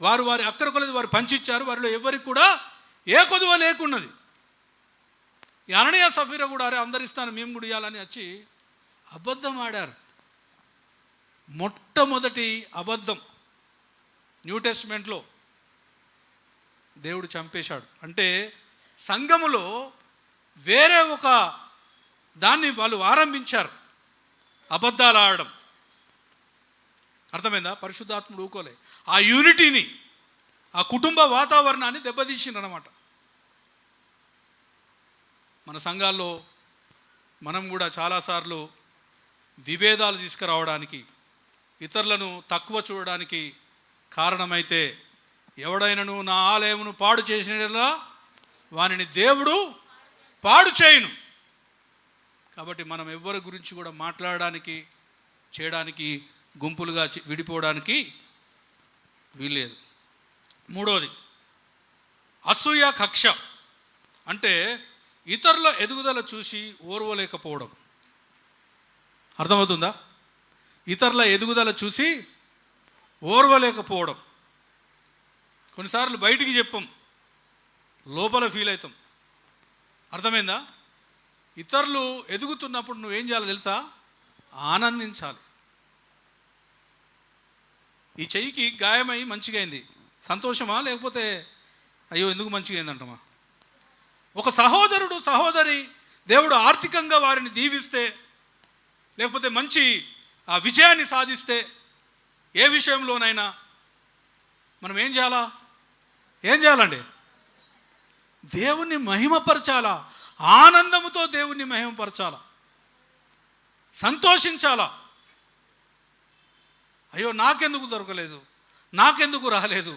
వారు వారి అక్కర కొలది వారు పంచిచ్చారు. వారిలో ఎవరికి కూడా ఏ కొదువ లేకున్నది. ఈ అననీయ సఫీరా కూడా అరే అందరు ఇస్తాను, మేము కూడా ఇవ్వాలని వచ్చి అబద్ధం ఆడారు. మొట్టమొదటి అబద్ధం న్యూ టెస్ట్మెంట్లో దేవుడు చంపేశాడు. అంటే సంఘములో వేరే ఒక దాన్ని వాళ్ళు ఆరంభించారు, అబద్ధాలు ఆడడం. అర్థమైందా? పరిశుద్ధాత్ముడు ఊకోలే. ఆ యూనిటీని, ఆ కుటుంబ వాతావరణాన్ని దెబ్బతీసిండ్రన్నమాట. మన సంఘాల్లో మనం కూడా చాలాసార్లు విభేదాలు తీసుకురావడానికి, ఇతరులను తక్కువ చూడడానికి కారణమైతే, ఎవడైనను నా ఆలయమును పాడు చేసినలా వానిని దేవుడు పాడు చేయును. కాబట్టి మనం ఎవరి గురించి కూడా మాట్లాడడానికి, చేయడానికి, గుంపులుగా విడిపోవడానికి వీల్లేదు. మూడోది అసూయ, కక్ష. అంటే ఇతరుల ఎదుగుదల చూసి ఓర్వలేకపోవడం. అర్థమవుతుందా? ఇతరుల ఎదుగుదల చూసి ఓర్వలేకపోవడం. కొన్నిసార్లు బయటికి చెప్పం, లోపల ఫీల్ అవుతాం. అర్థమైందా? ఇతరులు ఎదుగుతున్నప్పుడు నువ్వేం చేయాలో తెలుసా? ఆనందించాలి. ఈ చెయ్యికి గాయమై మంచిగా అయింది, సంతోషమా? లేకపోతే అయ్యో ఎందుకు మంచిగా అయిందంటమా? ఒక సహోదరుడు, సహోదరి దేవుడు ఆర్థికంగా వారిని దీవిస్తే, లేకపోతే మంచి ఆ విజయాన్ని సాధిస్తే, ఏ విషయంలోనైనా మనం ఏం చేయాలా? ఏం చేయాలండి? దేవుణ్ణి మహిమపరచాలా. ఆనందముతో దేవుణ్ణి మహిమపరచాలా, సంతోషించాలా. అయ్యో నాకెందుకు దొరకలేదు, నాకెందుకు రాలేదు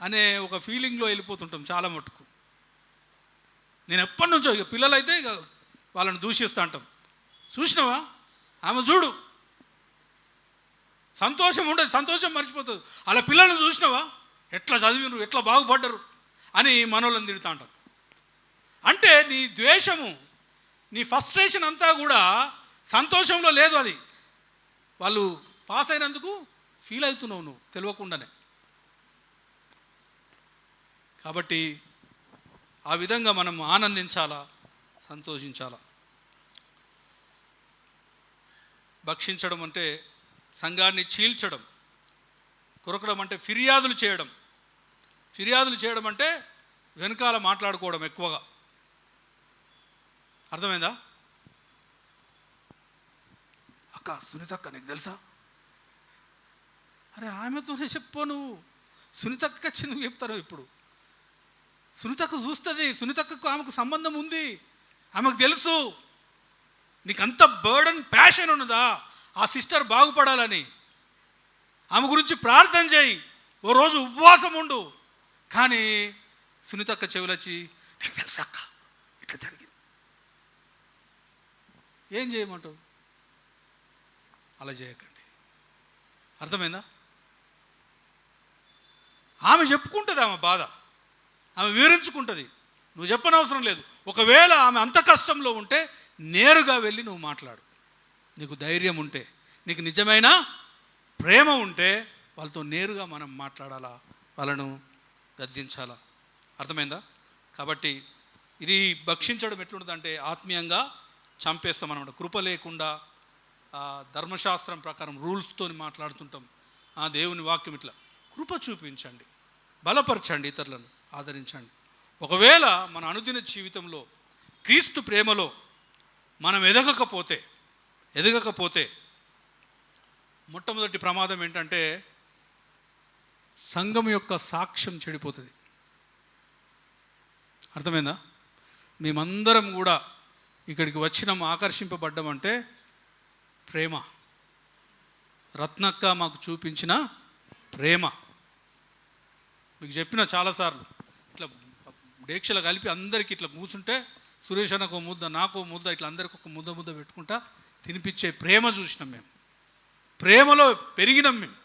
అనే ఒక ఫీలింగ్లో వెళ్ళిపోతుంటాం చాలా మటుకు. నేను ఎప్పటి నుంచో, ఇక పిల్లలైతే ఇక వాళ్ళని దూషిస్తూ అంటాం. చూసినావా ఆమె చూడు, సంతోషం ఉండదు, సంతోషం మర్చిపోతుంది. అలా పిల్లల్ని చూసినావా ఎట్లా చదివినరు, ఎట్లా బాగుపడ్డరు అని మనోళ్ళని తిడుతూ ఉంటాం. అంటే నీ ద్వేషము, నీ ఫ్రస్ట్రేషన్ అంతా కూడా సంతోషంలో లేదు. అది వాళ్ళు పాస్ అయినందుకు ఫీల్ అవుతున్నావు నువ్వు తెలియకుండానే. కాబట్టి ఆ విధంగా మనం ఆనందించాలా, సంతోషించాలా. భక్షించడం అంటే సంఘాన్ని చీల్చడం. కొరకడం అంటే ఫిర్యాదులు చేయడం. ఫిర్యాదులు చేయడం అంటే వెనకాల మాట్లాడుకోవడం ఎక్కువగా. అర్థమైందా? అక్క సునీతక్క నీకు తెలుసా? అరే ఆమెతోనే చెప్పు, నువ్వు సునీతక్క వచ్చి నువ్వు చెప్తాను. ఇప్పుడు సునీతక్క చూస్తుంది, సునీతక్కకు ఆమెకు సంబంధం ఉంది, ఆమెకు తెలుసు. నీకు అంత బర్డన్, ప్యాషన్ ఉన్నదా ఆ సిస్టర్ బాగుపడాలని? ఆమె గురించి ప్రార్థన చేయి, ఓ రోజు ఉపవాసం ఉండు. కానీ సునీతక్క చెవులొచ్చి నీకు తెలుసా అక్క ఇట్లా జరిగింది, ఏం చేయమంటావు? అలా చేయకండి. అర్థమైందా? ఆమె చెప్పుకుంటుంది, ఆమె బాధ ఆమె వివరించుకుంటుంది, నువ్వు చెప్పనవసరం లేదు. ఒకవేళ ఆమె అంత కష్టంలో ఉంటే నేరుగా వెళ్ళి నువ్వు మాట్లాడు. నీకు ధైర్యం ఉంటే, నీకు నిజమైన ప్రేమ ఉంటే వాళ్ళతో నేరుగా మనం మాట్లాడాలా, వాళ్ళను గద్దించాలా. అర్థమైందా? కాబట్టి ఇది భక్షించడం ఎట్లుంటుందంటే ఆత్మీయంగా చంపేస్తాం అన్నమాట. కృప లేకుండా ధర్మశాస్త్రం ప్రకారం రూల్స్తో మాట్లాడుతుంటాం. దేవుని వాక్యం ఇట్లా. కృప చూపించండి, బలపరచండి, ఇతరులను ఆదరించండి. ఒకవేళ మన అనుదిన జీవితంలో క్రీస్తు ప్రేమలో మనం ఎదగకపోతే మొట్టమొదటి ప్రమాదం ఏంటంటే సంఘం యొక్క సాక్ష్యం చెడిపోతుంది. అర్థమైందా? మేమందరం కూడా ఇక్కడికి వచ్చినాం, ఆకర్షింపబడ్డామంటే ప్రేమ. రత్నక్క మాకు చూపించిన ప్రేమ మీకు చెప్పిన చాలాసార్లు. ఇట్లా డేక్షలు కలిపి అందరికీ ఇట్లా కూర్చుంటే సురేష్ అన్నకు ముద్ద, నాకు ముద్ద, ఇట్లా అందరికి ఒక ముద్ద పెట్టుకుంటా తినిపించే ప్రేమ చూసినాం మేము. ప్రేమలో పెరిగినాం మేము.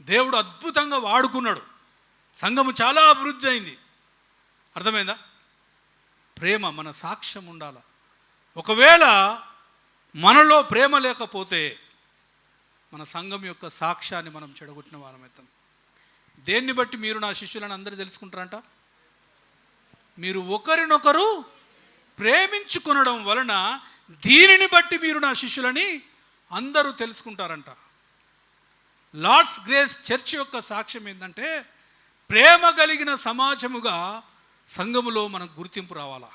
దేవుడు అద్భుతంగా వాడుకున్నాడు. సంఘము చాలా అభివృద్ధి అయింది. అర్థమైందా? ప్రేమ మన సాక్ష్యం ఉండాలి. ఒకవేళ మనలో ప్రేమ లేకపోతే మన సంఘం యొక్క సాక్ష్యాన్ని మనం చెడగొట్టిన వారమవుతాం. దేన్ని బట్టి మీరు నా శిష్యులని అందరూ తెలుసుకుంటారంట? మీరు ఒకరినొకరు ప్రేమించుకొనడం వలన దీనిని బట్టి మీరు నా శిష్యులని అందరూ తెలుసుకుంటారంట. లార్డ్స్ గ్రేస్ చర్చ్ యొక్క సాక్ష్యం ఏంటంటే ప్రేమ కలిగిన సమాజముగా సంఘములో మనకు గుర్తింపు రావాలా.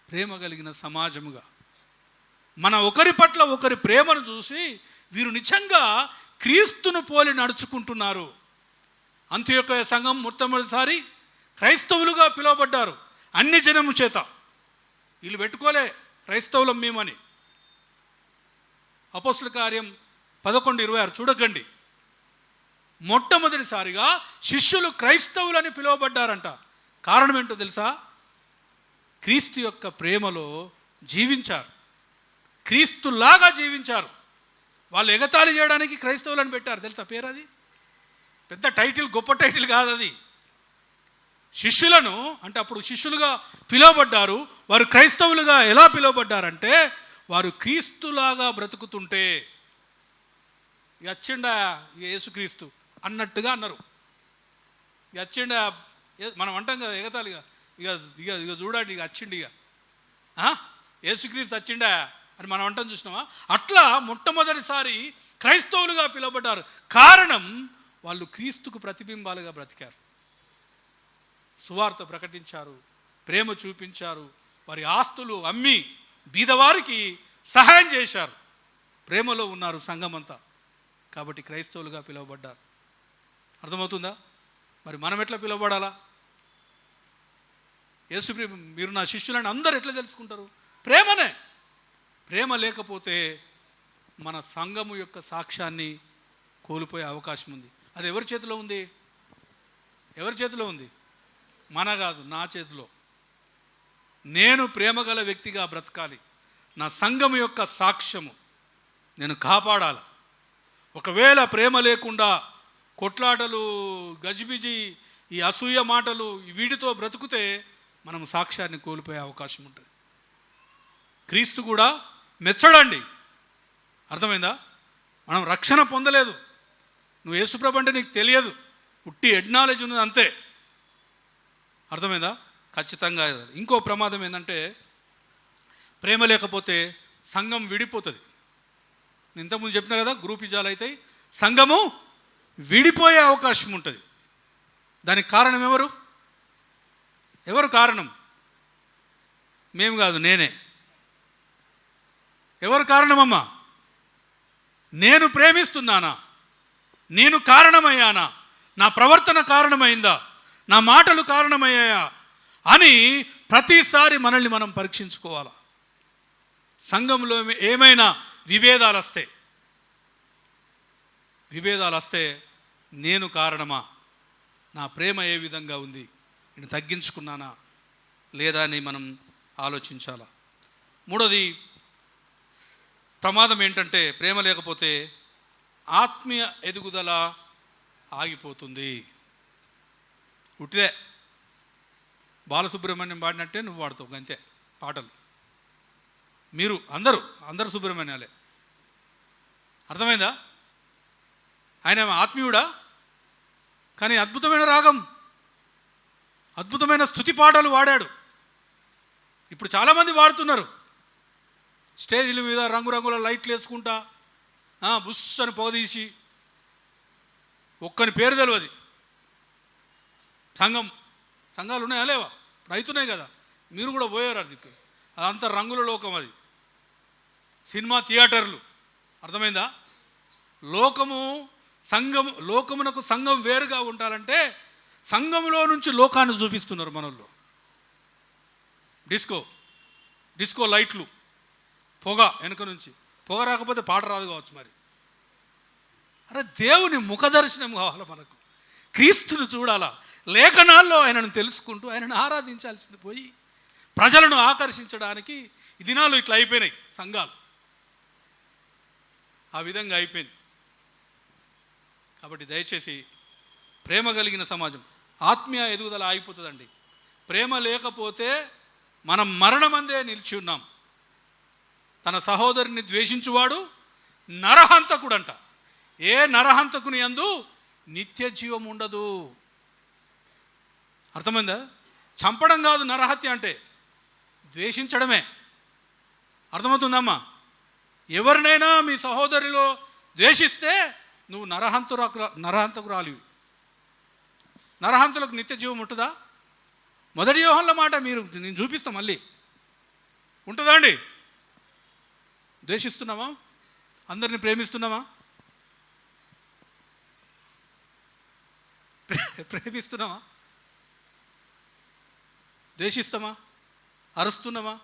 ప్రేమ కలిగిన సమాజముగా మన ఒకరి పట్ల ఒకరి ప్రేమను చూసి వీరు నిజంగా క్రీస్తును పోలి నడుచుకుంటున్నారు. అంత్యోకయ సంఘం మొట్టమొదటిసారి క్రైస్తవులుగా పిలువబడ్డారు అన్ని జనము చేత. వీళ్ళు పెట్టుకోలే క్రైస్తవులం మేమని. అపోస్తల కార్యం 11:26 చూడకండి. మొట్టమొదటిసారిగా శిష్యులు క్రైస్తవులని పిలువబడ్డారంట. కారణం ఏంటో తెలుసా? క్రీస్తు యొక్క ప్రేమలో జీవించారు, క్రీస్తులాగా జీవించారు. వాళ్ళు ఎగతాళి చేయడానికి క్రైస్తవులను పెట్టారు. తెలుసా పేరు? అది పెద్ద టైటిల్, గొప్ప టైటిల్ కాదు అది. శిష్యులను అంటే అప్పుడు శిష్యులుగా పిలువబడ్డారు. వారు క్రైస్తవులుగా ఎలా పిలువబడ్డారంటే వారు క్రీస్తులాగా బ్రతుకుతుంటే వచ్చిండా యేసుక్రీస్తు అన్నట్టుగా అన్నారు. వచ్చిండా మనం అంటాం కదా ఎగతాళిగా, ఇక ఇక ఇక చూడండి, ఇక వచ్చిండి, ఇక యేసుక్రీస్తు వచ్చిండా అని మనం అంటాం, చూసినామా? అట్లా మొట్టమొదటిసారి క్రైస్తవులుగా పిలువబడ్డారు. కారణం వాళ్ళు క్రీస్తుకు ప్రతిబింబాలుగా బ్రతికారు, సువార్త ప్రకటించారు, ప్రేమ చూపించారు, వారి ఆస్తులు అమ్మి బీదవారికి సహాయం చేశారు. ప్రేమలో ఉన్నారు సంఘమంతా. కాబట్టి క్రైస్తవులుగా పిలువబడ్డారు. అర్థమవుతుందా? మరి మనం ఎట్లా పిలువబడాలా? యేసు మీరు నా శిష్యులని అందరూ ఎట్లా తెలుసుకుంటారు? ప్రేమనే. ప్రేమ లేకపోతే మన సంఘము యొక్క సాక్ష్యాన్ని కోల్పోయే అవకాశం ఉంది. అది ఎవరి చేతిలో ఉంది? ఎవరి చేతిలో ఉంది? మన కాదు, నా చేతిలో. నేను ప్రేమగల వ్యక్తిగా బ్రతకాలి. నా సంఘము యొక్క సాక్ష్యము నేను కాపాడాలి. ఒకవేళ ప్రేమ లేకుండా కొట్లాటలు, గజిబిజి, ఈ అసూయ మాటలు వీటితో బ్రతుకుతే మనం సాక్ష్యాన్ని కోల్పోయే అవకాశం ఉంటుంది. క్రీస్తు కూడా మెచ్చడండి. అర్థమైందా? మనం రక్షణ పొందలేదు. నువ్వు యేసుప్రభు అంటే నీకు తెలియదు, ఉట్టి హెడ్ నాలెడ్జ్ ఉన్నది అంతే. అర్థమైందా? ఖచ్చితంగా. ఇంకో ప్రమాదం ఏంటంటే ప్రేమ లేకపోతే సంఘం విడిపోతుంది. నేను ఇంతకుముందు చెప్పిన కదా, గ్రూప్ ఇజాలు అవుతాయి, సంఘము విడిపోయే అవకాశం ఉంటుంది. దానికి కారణం ఎవరు? ఎవరు కారణం? మేము కాదు, నేనే. ఎవరు కారణమమ్మా? నేను ప్రేమిస్తున్నానా? నేను కారణమయ్యానా? నా ప్రవర్తన కారణమైందా? నా మాటలు కారణమయ్యాయా అని ప్రతిసారి మనల్ని మనం పరీక్షించుకోవాలా. సంఘంలో ఏమైనా విభేదాలు వస్తే విభేదాలు వస్తే నేను కారణమా, నా ప్రేమ ఏ విధంగా ఉంది, నేను తగ్గించుకున్నానా లేదా అని మనం ఆలోచించాలా. మూడోది ప్రమాదం ఏంటంటే ప్రేమ లేకపోతే ఆత్మీయ ఎదుగుదల ఆగిపోతుంది. ఉట్టిదే బాలసుబ్రహ్మణ్యం పాడినట్టే నువ్వు పాడుతావు అంతే పాటలు. మీరు అందరూ సుబ్రహ్మణ్యాలే. అర్థమైందా? ఆయన ఆత్మీయుడా, కానీ అద్భుతమైన రాగం, అద్భుతమైన స్తుతి పాటలు వాడాడు. ఇప్పుడు చాలామంది వాడుతున్నారు. స్టేజీల మీద రంగురంగుల లైట్లు వేసుకుంటా బుస్ అని పొగదీసి, ఒక్కని పేరు తెలియదు. సంఘాలు ఉన్నాయా లేవా? రైతున్నాయి కదా, మీరు కూడా పోయారు. అదంతా రంగుల లోకం. అది సినిమా థియేటర్లు. అర్థమైందా? లోకమునకు సంఘం వేరుగా ఉండాలంటే సంఘంలో నుంచి లోకాన్ని చూపిస్తున్నారు మనల్లో. డిస్కో లైట్లు, పొగ, వెనుక నుంచి పొగ రాకపోతే పాట రాదు కావచ్చు. మరి అరే దేవుని ముఖదర్శనం కావాలా మనకు, క్రీస్తును చూడాలా, లేఖనాల్లో ఆయనను తెలుసుకుంటూ ఆయనను ఆరాధించాల్సింది పోయి ప్రజలను ఆకర్షించడానికి ఈ దినాలు ఇట్లా అయిపోయినాయి సంఘాలు. ఆ విధంగా అయిపోయింది. కాబట్టి దయచేసి ప్రేమ కలిగిన సమాజం, ఆత్మీయ ఎదుగుదల ఆగిపోతుందండి. ప్రేమ లేకపోతే మనం మరణమందే నిలిచి ఉన్నాం. తన సహోదరుని ద్వేషించువాడు నరహంతకుడంట. ఏ నరహంతకుని యందు నిత్య జీవం ఉండదు. అర్థమైందా? చంపడం కాదు నరహత్య అంటే, ద్వేషించడమే. అర్థమవుతుందమ్మా? ఎవరినైనా మీ సహోదరిలో ద్వేషిస్తే నువ్వు నరహంతకురాలివి. నరహంతులకు నిత్య జీవం ఉంటుందా? మొదటి యోహన్ల మాట నేను చూపిస్తాను మళ్ళీ. ఉంటుందా అండి? ద్వేషిస్తున్నామా? అందరిని ప్రేమిస్తున్నామా? ప్రేమిస్తున్నామా? ద్వేషిస్తామా? అరుస్తున్నామా?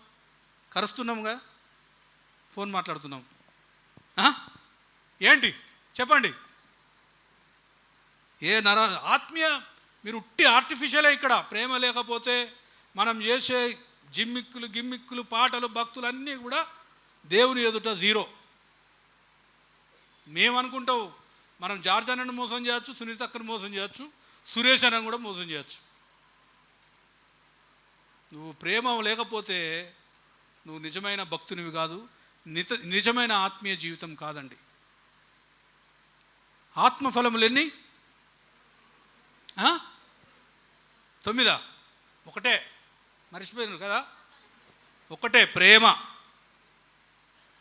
కరుస్తున్నాముగా? ఫోన్ మాట్లాడుతున్నాం. ఏంటి చెప్పండి? ఆత్మీయ మీరు ఉట్టి ఆర్టిఫిషియలే. ఇక్కడ ప్రేమ లేకపోతే మనం చేసే గిమ్మిక్కులు పాటలు భక్తులు అన్నీ కూడా దేవుని ఎదుట జీరో. మేమనుకుంటావు మనం జార్జ్ అన్నను మోసం చేయొచ్చు, సునీత అక్కను మోసం చేయొచ్చు, సురేష్ అన్నను కూడా మోసం చేయొచ్చు. నువ్వు ప్రేమ లేకపోతే నువ్వు నిజమైన భక్తునివి కాదు, నిజమైన ఆత్మీయ జీవితం కాదండి. ఆత్మఫలములు ఎన్ని? 9. ఒకటే, మర్చిపోయినారు కదా? ఒకటే ప్రేమ.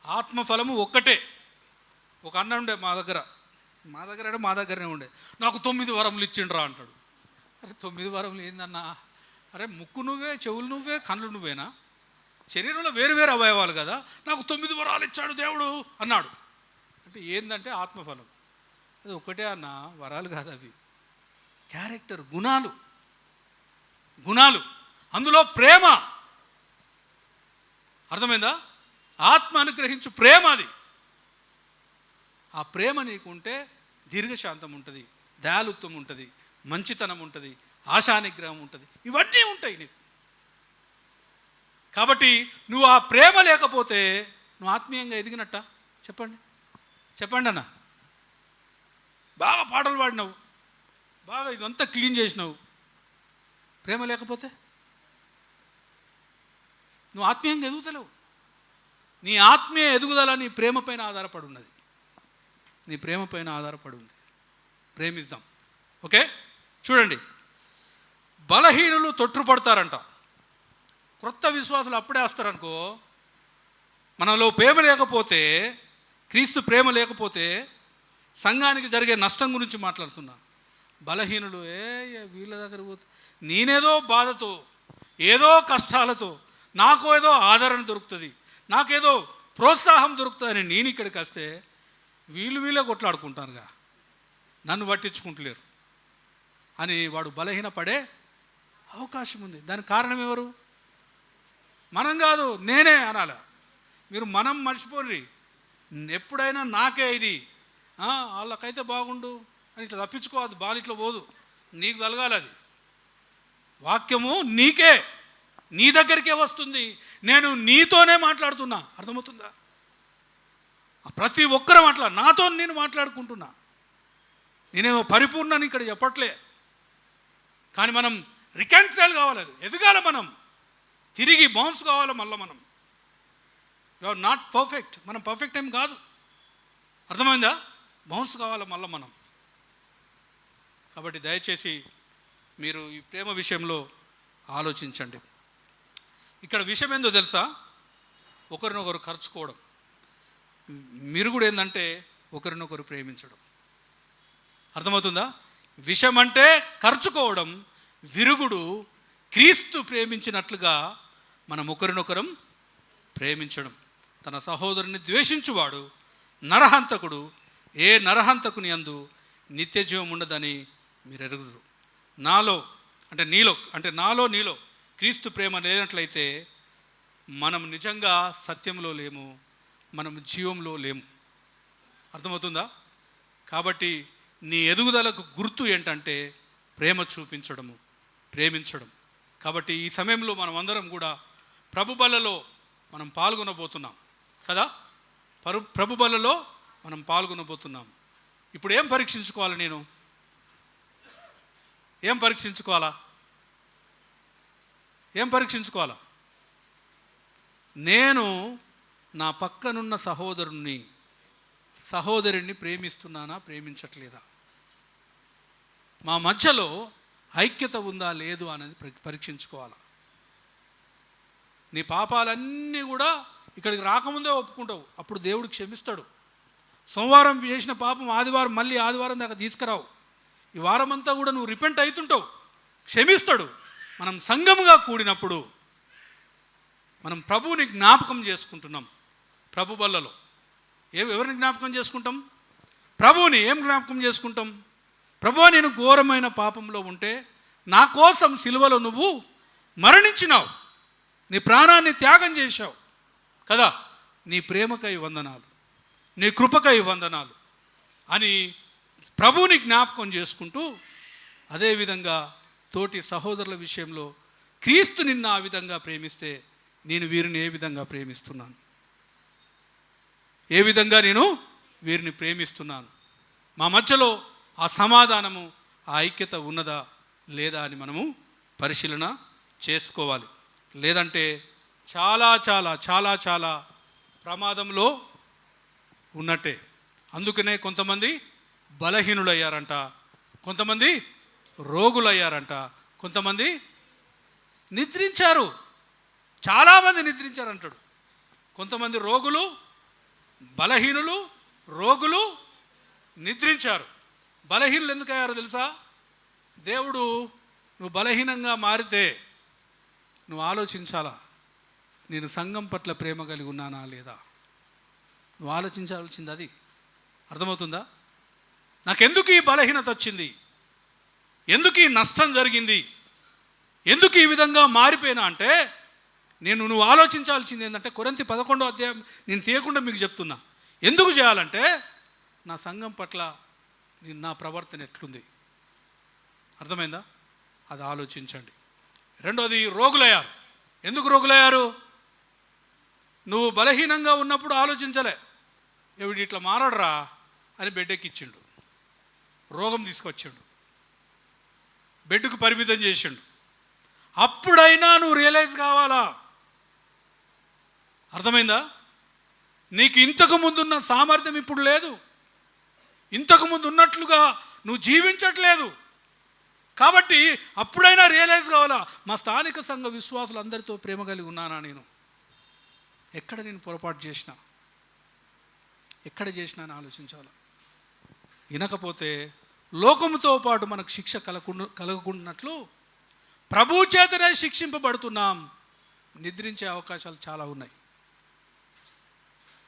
ఆత్మఫలము ఒక్కటే. ఒక అన్న ఉండే మా దగ్గరనే ఉండే, నాకు 9 వరములు ఇచ్చిండ్రా అంటాడు. అరే 9 వరములు ఏందన్నా? అరే ముక్కు నువ్వే, చెవులు నువ్వే, కళ్ళు నువ్వేనా? శరీరంలో వేరు అవయవాలు కదా. నాకు 9 వరాలు ఇచ్చాడు దేవుడు అన్నాడు. అంటే ఏంటంటే ఆత్మఫలం. అది ఒకటే అన్న, వరాలు కాదు అవి. క్యారెక్టర్, గుణాలు, అందులో ప్రేమ. అర్థమైందా? ఆత్మ అనుగ్రహించు ప్రేమ అది. ఆ ప్రేమ నీకుంటే దీర్ఘశాంతం ఉంటుంది, దయాళుత్వం ఉంటుంది, మంచితనం ఉంటుంది, ఆశానిగ్రహం ఉంటుంది, ఇవన్నీ ఉంటాయి నీకు. కాబట్టి నువ్వు ఆ ప్రేమ లేకపోతే నువ్వు ఆత్మీయంగా ఎదిగినట్ట? చెప్పండి అన్న. బాగా పాటలు పాడినావు, బాగా ఇదంతా క్లీన్ చేసినావు, ప్రేమ లేకపోతే నువ్వు ఆత్మీయంగా ఎదుగుతలేవు. నీ ఆత్మీయ ఎదుగుదల నీ ప్రేమ పైన ఆధారపడి ఉన్నది. ప్రేమిద్దాం. ఓకే, చూడండి, బలహీనులు తొట్టుపడతారంట. క్రొత్త విశ్వాసులు అప్పుడే వస్తారనుకో. మనలో ప్రేమ లేకపోతే, క్రీస్తు ప్రేమ లేకపోతే సంఘానికి జరిగే నష్టం గురించి మాట్లాడుతున్నా. బలహీనులు వీళ్ళ దగ్గర పోతే నేనేదో బాధతో, ఏదో కష్టాలతో, నాకో ఏదో ఆదరణ దొరుకుతుంది, నాకేదో ప్రోత్సాహం దొరుకుతుందని నేను ఇక్కడికి వస్తే వీళ్ళే కొట్లాడుకుంటానుగా, నన్ను పట్టించుకుంటలేరు అని వాడు బలహీనపడే అవకాశం ఉంది. దానికి కారణం ఎవరు? మనం కాదు, నేనే అనాల. మీరు మనం మర్చిపోండి. ఎప్పుడైనా నాకే ఇది, వాళ్ళకైతే బాగుండు అని ఇట్లా తప్పించుకోవద్దు. బాల్ ఇట్లా పోదు, నీకు తలగాలి. అది వాక్యము నీకే, నీ దగ్గరికే వస్తుంది. నేను నీతోనే మాట్లాడుతున్నా, అర్థమవుతుందా? ప్రతి ఒక్కరూ నాతో నేను మాట్లాడుకుంటున్నా. నేనేమో పరిపూర్ణని ఇక్కడ చెప్పట్లే. కానీ మనం రికెన్సైల్ కావాలి, ఎదగాలి, మనం తిరిగి బౌన్స్ కావాలి. మళ్ళీ మనం యు ఆర్ నాట్ పర్ఫెక్ట్, మనం పర్ఫెక్ట్ ఏం కాదు, అర్థమైందా? బౌన్స్ కావాలి మళ్ళీ మనం. కాబట్టి దయచేసి మీరు ఈ ప్రేమ విషయంలో ఆలోచించండి. ఇక్కడ విషయం ఏందో తెలుసా? ఒకరినొకరు ఖర్చుకోవడం. మీరు కూడా ఏంటంటే ఒకరినొకరు ప్రేమించడం, అర్థమవుతుందా? విషం అంటే ఖర్చుకోవడం, విరుగుడు క్రీస్తు ప్రేమించినట్లుగా మనం ఒకరినొకరం ప్రేమించడం. తన సహోదరుని ద్వేషించువాడు నరహంతకుడు, ఏ నరహంతకుని యందు నిత్య జీవం ఉండదని మీరు ఎరుగుదురు. నాలో క్రీస్తు ప్రేమ లేనట్లయితే మనం నిజంగా సత్యంలో లేము, మనం జీవంలో లేము. అర్థమవుతుందా? కాబట్టి నీ ఎదుగుదలకు గుర్తు ఏంటంటే ప్రేమ చూపించడము, ప్రేమించడం. కాబట్టి ఈ సమయంలో మనం అందరం కూడా ప్రభు బలలో మనం పాల్గొనబోతున్నాం కదా. ప్రభు బలలో మనం పాల్గొనబోతున్నాం. ఇప్పుడు ఏం పరీక్షించుకోవాలి? నేను ఏం పరీక్షించుకోవాలా? నేను నా పక్కనున్న సహోదరుణ్ణి ప్రేమిస్తున్నానా, ప్రేమించట్లేదా? మా మధ్యలో ఐక్యత ఉందా లేదు అనేది పరీక్షించుకోవాలా. నీ పాపాలన్నీ కూడా ఇక్కడికి రాకముందే ఒప్పుకుంటావు, అప్పుడు దేవుడు క్షమిస్తాడు. సోమవారం చేసిన పాపం మళ్ళీ ఆదివారం దాకా తీసుకురావు. ఈ వారం అంతా కూడా నువ్వు రిపెంట్ అవుతుంటావు, క్షమిస్తాడు. మనం సంఘముగా కూడినప్పుడు మనం ప్రభువుని జ్ఞాపకం చేసుకుంటున్నాం. ప్రభు బల్లలో ఎవరిని జ్ఞాపకం చేసుకుంటాం? ప్రభువుని. ఏం జ్ఞాపకం చేసుకుంటాం? ప్రభువా, నేను ఘోరమైన పాపంలో ఉంటే నా కోసం సిలువలో నువ్వు మరణించినావు, నీ ప్రాణాన్ని త్యాగం చేశావు కదా, నీ ప్రేమకై వందనాలు, నీ కృపకై వందనాలు అని ప్రభువుని జ్ఞాపకం చేసుకుంటూ, అదేవిధంగా తోటి సహోదరుల విషయంలో క్రీస్తు నిన్ను ఆ విధంగా ప్రేమిస్తే నేను వీరిని ఏ విధంగా ప్రేమిస్తున్నాను, ఏ విధంగా నేను వీరిని ప్రేమిస్తున్నాను, మా మధ్యలో ఆ సమాధానము, ఆ ఐక్యత ఉన్నదా లేదా అని మనము పరిశీలన చేసుకోవాలి. లేదంటే చాలా చాలా చాలా చాలా ప్రమాదంలో ఉన్నట్టే. అందుకనే కొంతమంది బలహీనులయ్యారంట, కొంతమంది రోగులయ్యారంట, కొంతమంది నిద్రించారు, చాలామంది నిద్రించారంటాడు. కొంతమంది రోగులు, బలహీనులు, రోగులు నిద్రించారు. బలహీనులు ఎందుకు అయ్యారో తెలుసా? దేవుడు నువ్వు బలహీనంగా మారితే నువ్వు ఆలోచించాలా, నేను సంఘం పట్ల ప్రేమ కలిగి ఉన్నానా లేదా? నువ్వు ఆలోచించాల్సింది అది. అర్థమవుతుందా? నాకెందుకు ఈ బలహీనత వచ్చింది, ఎందుకు ఈ నష్టం జరిగింది, ఎందుకు ఈ విధంగా మారిపోయినా అంటే నువ్వు ఆలోచించాల్సింది ఏంటంటే, కొరింథీ 11వ అధ్యాయం నేను తీయకుండా మీకు చెప్తున్నా. ఎందుకు చేయాలంటే నా సంఘం పట్ల నా ప్రవర్తన ఎట్లుంది, అర్థమైందా? అది ఆలోచించండి. రెండోది, రోగులయ్యారు. ఎందుకు రోగులయ్యారు? నువ్వు బలహీనంగా ఉన్నప్పుడు ఆలోచించలే, ఎవడు ఇట్లా మారడరా అని బెడ్డెక్కిచ్చిండు, రోగం తీసుకొచ్చిండు, బెడ్కు పరిమితం చేసిండు. అప్పుడైనా నువ్వు రియలైజ్ కావాలా, అర్థమైందా? నీకు ఇంతకు ముందున్న సామర్థ్యం ఇప్పుడు లేదు, ఇంతకుముందు ఉన్నట్లుగా నువ్వు జీవించట్లేదు. కాబట్టి అప్పుడైనా రియలైజ్ కావాలా, మా స్థానిక సంఘ విశ్వాసులు అందరితో ప్రేమ కలిగి ఉన్నానా, ఎక్కడ నేను పొరపాటు చేసినా, ఎక్కడ చేసినా అని ఆలోచించాలి. వినకపోతే లోకముతో పాటు మనకు శిక్ష కలగకుండాట్లు ప్రభు చేతనే శిక్షింపబడుతున్నాం. నిద్రించే అవకాశాలు చాలా ఉన్నాయి.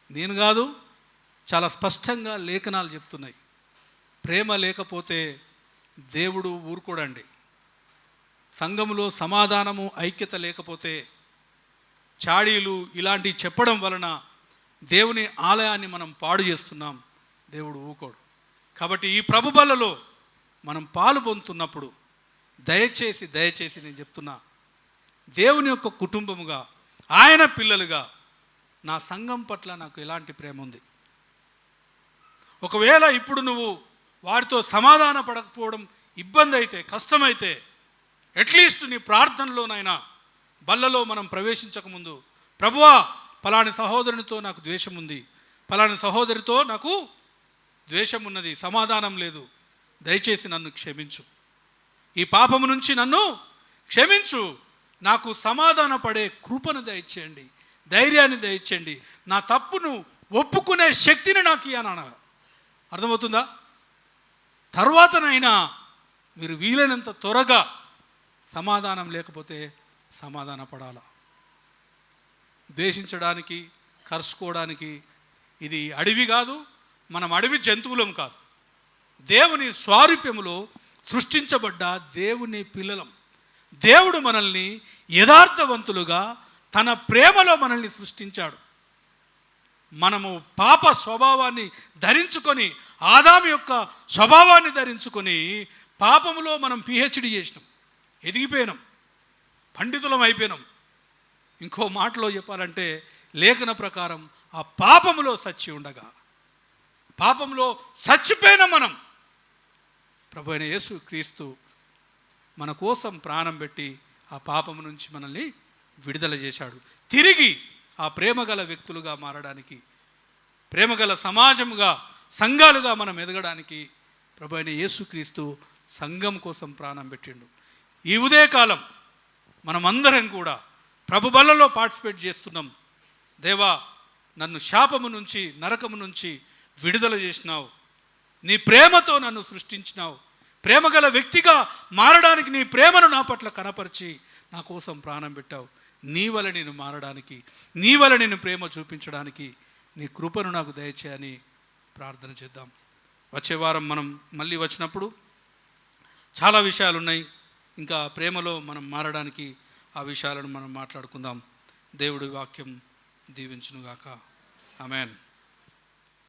నేను కాదు, చాలా స్పష్టంగా లేఖనాలు చెప్తున్నాయి. ప్రేమ లేకపోతే దేవుడు ఊరుకోడండి. సంఘములో సమాధానము, ఐక్యత లేకపోతే, చాడీలు ఇలాంటివి చెప్పడం వలన దేవుని ఆలయాన్ని మనం పాడు చేస్తున్నాం, దేవుడు ఊకోడు. కాబట్టి ఈ ప్రభు బలలో మనం పాలు పొందుతున్నప్పుడు దయచేసి నేను చెప్తున్నా, దేవుని యొక్క కుటుంబముగా, ఆయన పిల్లలుగా నా సంఘం పట్ల నాకు ఎలాంటి ప్రేమ ఉంది. ఒకవేళ ఇప్పుడు నువ్వు వారితో సమాధాన పడకపోవడం ఇబ్బంది అయితే, కష్టమైతే, అట్లీస్ట్ నీ ప్రార్థనలోనైనా బల్లలో మనం ప్రవేశించకముందు, ప్రభువా పలాని సహోదరునితో నాకు ద్వేషం ఉంది, పలాని సహోదరితో నాకు ద్వేషం ఉన్నది, సమాధానం లేదు, దయచేసి నన్ను క్షమించు, ఈ పాపము నుంచి నన్ను క్షమించు, నాకు సమాధాన పడే కృపను దయచేయండి, ధైర్యాన్ని దయచేయండి, నా తప్పును ఒప్పుకునే శక్తిని నాకు ఇయ్యనా. అర్థమవుతుందా? తర్వాతనైనా మీరు వీలైనంత త్వరగా సమాధానం లేకపోతే సమాధాన పడాలా. ద్వేషించడానికి, కరుచుకోవడానికి ఇది అడవి కాదు, మనం అడవి జంతువులం కాదు. దేవుని స్వారూప్యములో సృష్టించబడ్డ దేవుని పిల్లలం. దేవుడు మనల్ని యథార్థవంతులుగా తన ప్రేమలో మనల్ని సృష్టించాడు. మనము పాప స్వభావాన్ని ధరించుకొని, ఆదాము యొక్క స్వభావాన్ని ధరించుకొని పాపములో మనం పిహెచ్డి చేసినాం, ఎదిగిపోయినాం, పండితులం అయిపోయినాం. ఇంకో మాటలో చెప్పాలంటే లేఖన ప్రకారం ఆ పాపములో చచ్చి ఉండగా, పాపంలో చచ్చిపోయిన మనం ప్రభు అయిన యేసు క్రీస్తు మన కోసం ప్రాణం పెట్టి ఆ పాపము నుంచి మనల్ని విడుదల చేశాడు. తిరిగి ఆ ప్రేమగల వ్యక్తులుగా మారడానికి, ప్రేమగల సమాజముగా, సంఘాలుగా మనం ఎదగడానికి ప్రభు అయిన యేసుక్రీస్తు సంఘం కోసం ప్రాణం పెట్టిండు. ఈ ఉదయకాలం మనమందరం కూడా ప్రభు బలలో పార్టిసిపేట్ చేస్తున్నాం. దేవా, నన్ను శాపము నుంచి, నరకము నుంచి విడుదల చేసినావు, నీ ప్రేమతో నన్ను సృష్టించినావు, ప్రేమగల వ్యక్తిగా మారడానికి నీ ప్రేమను నా పట్ల కనపరిచి నా కోసం ప్రాణం పెట్టావు. నీ వల్ల నేను మారడానికి, నీ వల్ల నేను ప్రేమ చూపించడానికి నీ కృపను నాకు దయచేయని ప్రార్థన చేద్దాం. వచ్చే వారం మనం మళ్ళీ వచ్చినప్పుడు చాలా విషయాలు ఉన్నాయి. ఇంకా ప్రేమలో మనం మారడానికి ఆ విషయాలను మనం మాట్లాడుకుందాం. దేవుడి వాక్యం దీవించునుగాక. ఆమేన్.